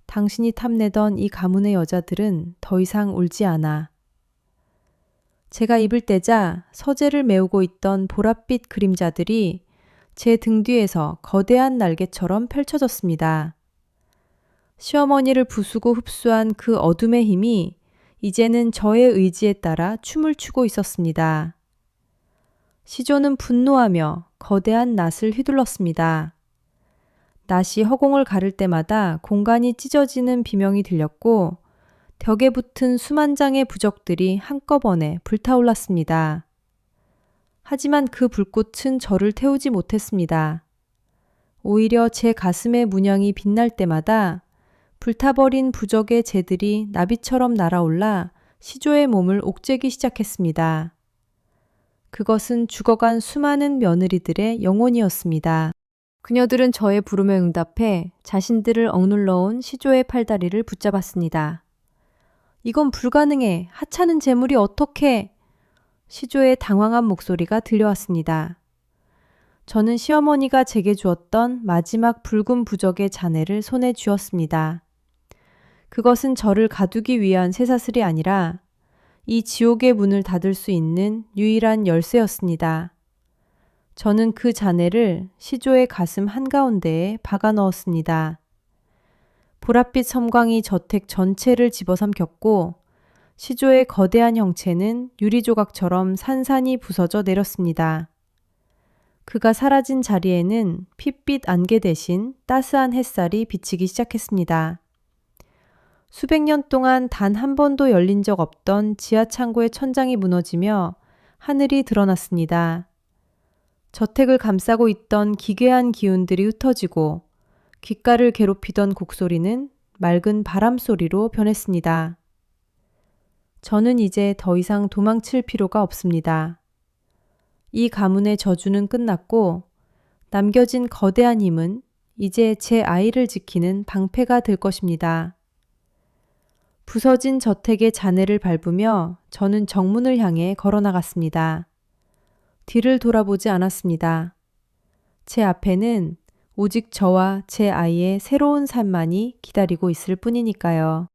당신이 탐내던 이 가문의 여자들은 더 이상 울지 않아. 제가 입을 떼자 서재를 메우고 있던 보랏빛 그림자들이 제 등 뒤에서 거대한 날개처럼 펼쳐졌습니다. 시어머니를 부수고 흡수한 그 어둠의 힘이 이제는 저의 의지에 따라 춤을 추고 있었습니다. 시조는 분노하며 거대한 낫을 휘둘렀습니다. 낫이 허공을 가를 때마다 공간이 찢어지는 비명이 들렸고 벽에 붙은 수만 장의 부적들이 한꺼번에 불타올랐습니다. 하지만 그 불꽃은 저를 태우지 못했습니다. 오히려 제 가슴의 문양이 빛날 때마다 불타버린 부적의 재들이 나비처럼 날아올라 시조의 몸을 옥죄기 시작했습니다. 그것은 죽어간 수많은 며느리들의 영혼이었습니다. 그녀들은 저의 부름에 응답해 자신들을 억눌러온 시조의 팔다리를 붙잡았습니다. 이건 불가능해. 하찮은 재물이 어떻게? 시조의 당황한 목소리가 들려왔습니다. 저는 시어머니가 제게 주었던 마지막 붉은 부적의 잔해를 손에 쥐었습니다. 그것은 저를 가두기 위한 쇠사슬이 아니라 이 지옥의 문을 닫을 수 있는 유일한 열쇠였습니다. 저는 그 잔해를 시조의 가슴 한가운데에 박아 넣었습니다. 보랏빛 섬광이 저택 전체를 집어삼켰고 시조의 거대한 형체는 유리조각처럼 산산이 부서져 내렸습니다. 그가 사라진 자리에는 핏빛 안개 대신 따스한 햇살이 비치기 시작했습니다. 수백 년 동안 단 한 번도 열린 적 없던 지하 창고의 천장이 무너지며 하늘이 드러났습니다. 저택을 감싸고 있던 기괴한 기운들이 흩어지고 귓가를 괴롭히던 곡소리는 맑은 바람 소리로 변했습니다. 저는 이제 더 이상 도망칠 필요가 없습니다. 이 가문의 저주는 끝났고 남겨진 거대한 힘은 이제 제 아이를 지키는 방패가 될 것입니다. 부서진 저택의 잔해를 밟으며 저는 정문을 향해 걸어나갔습니다. 뒤를 돌아보지 않았습니다. 제 앞에는 오직 저와 제 아이의 새로운 삶만이 기다리고 있을 뿐이니까요.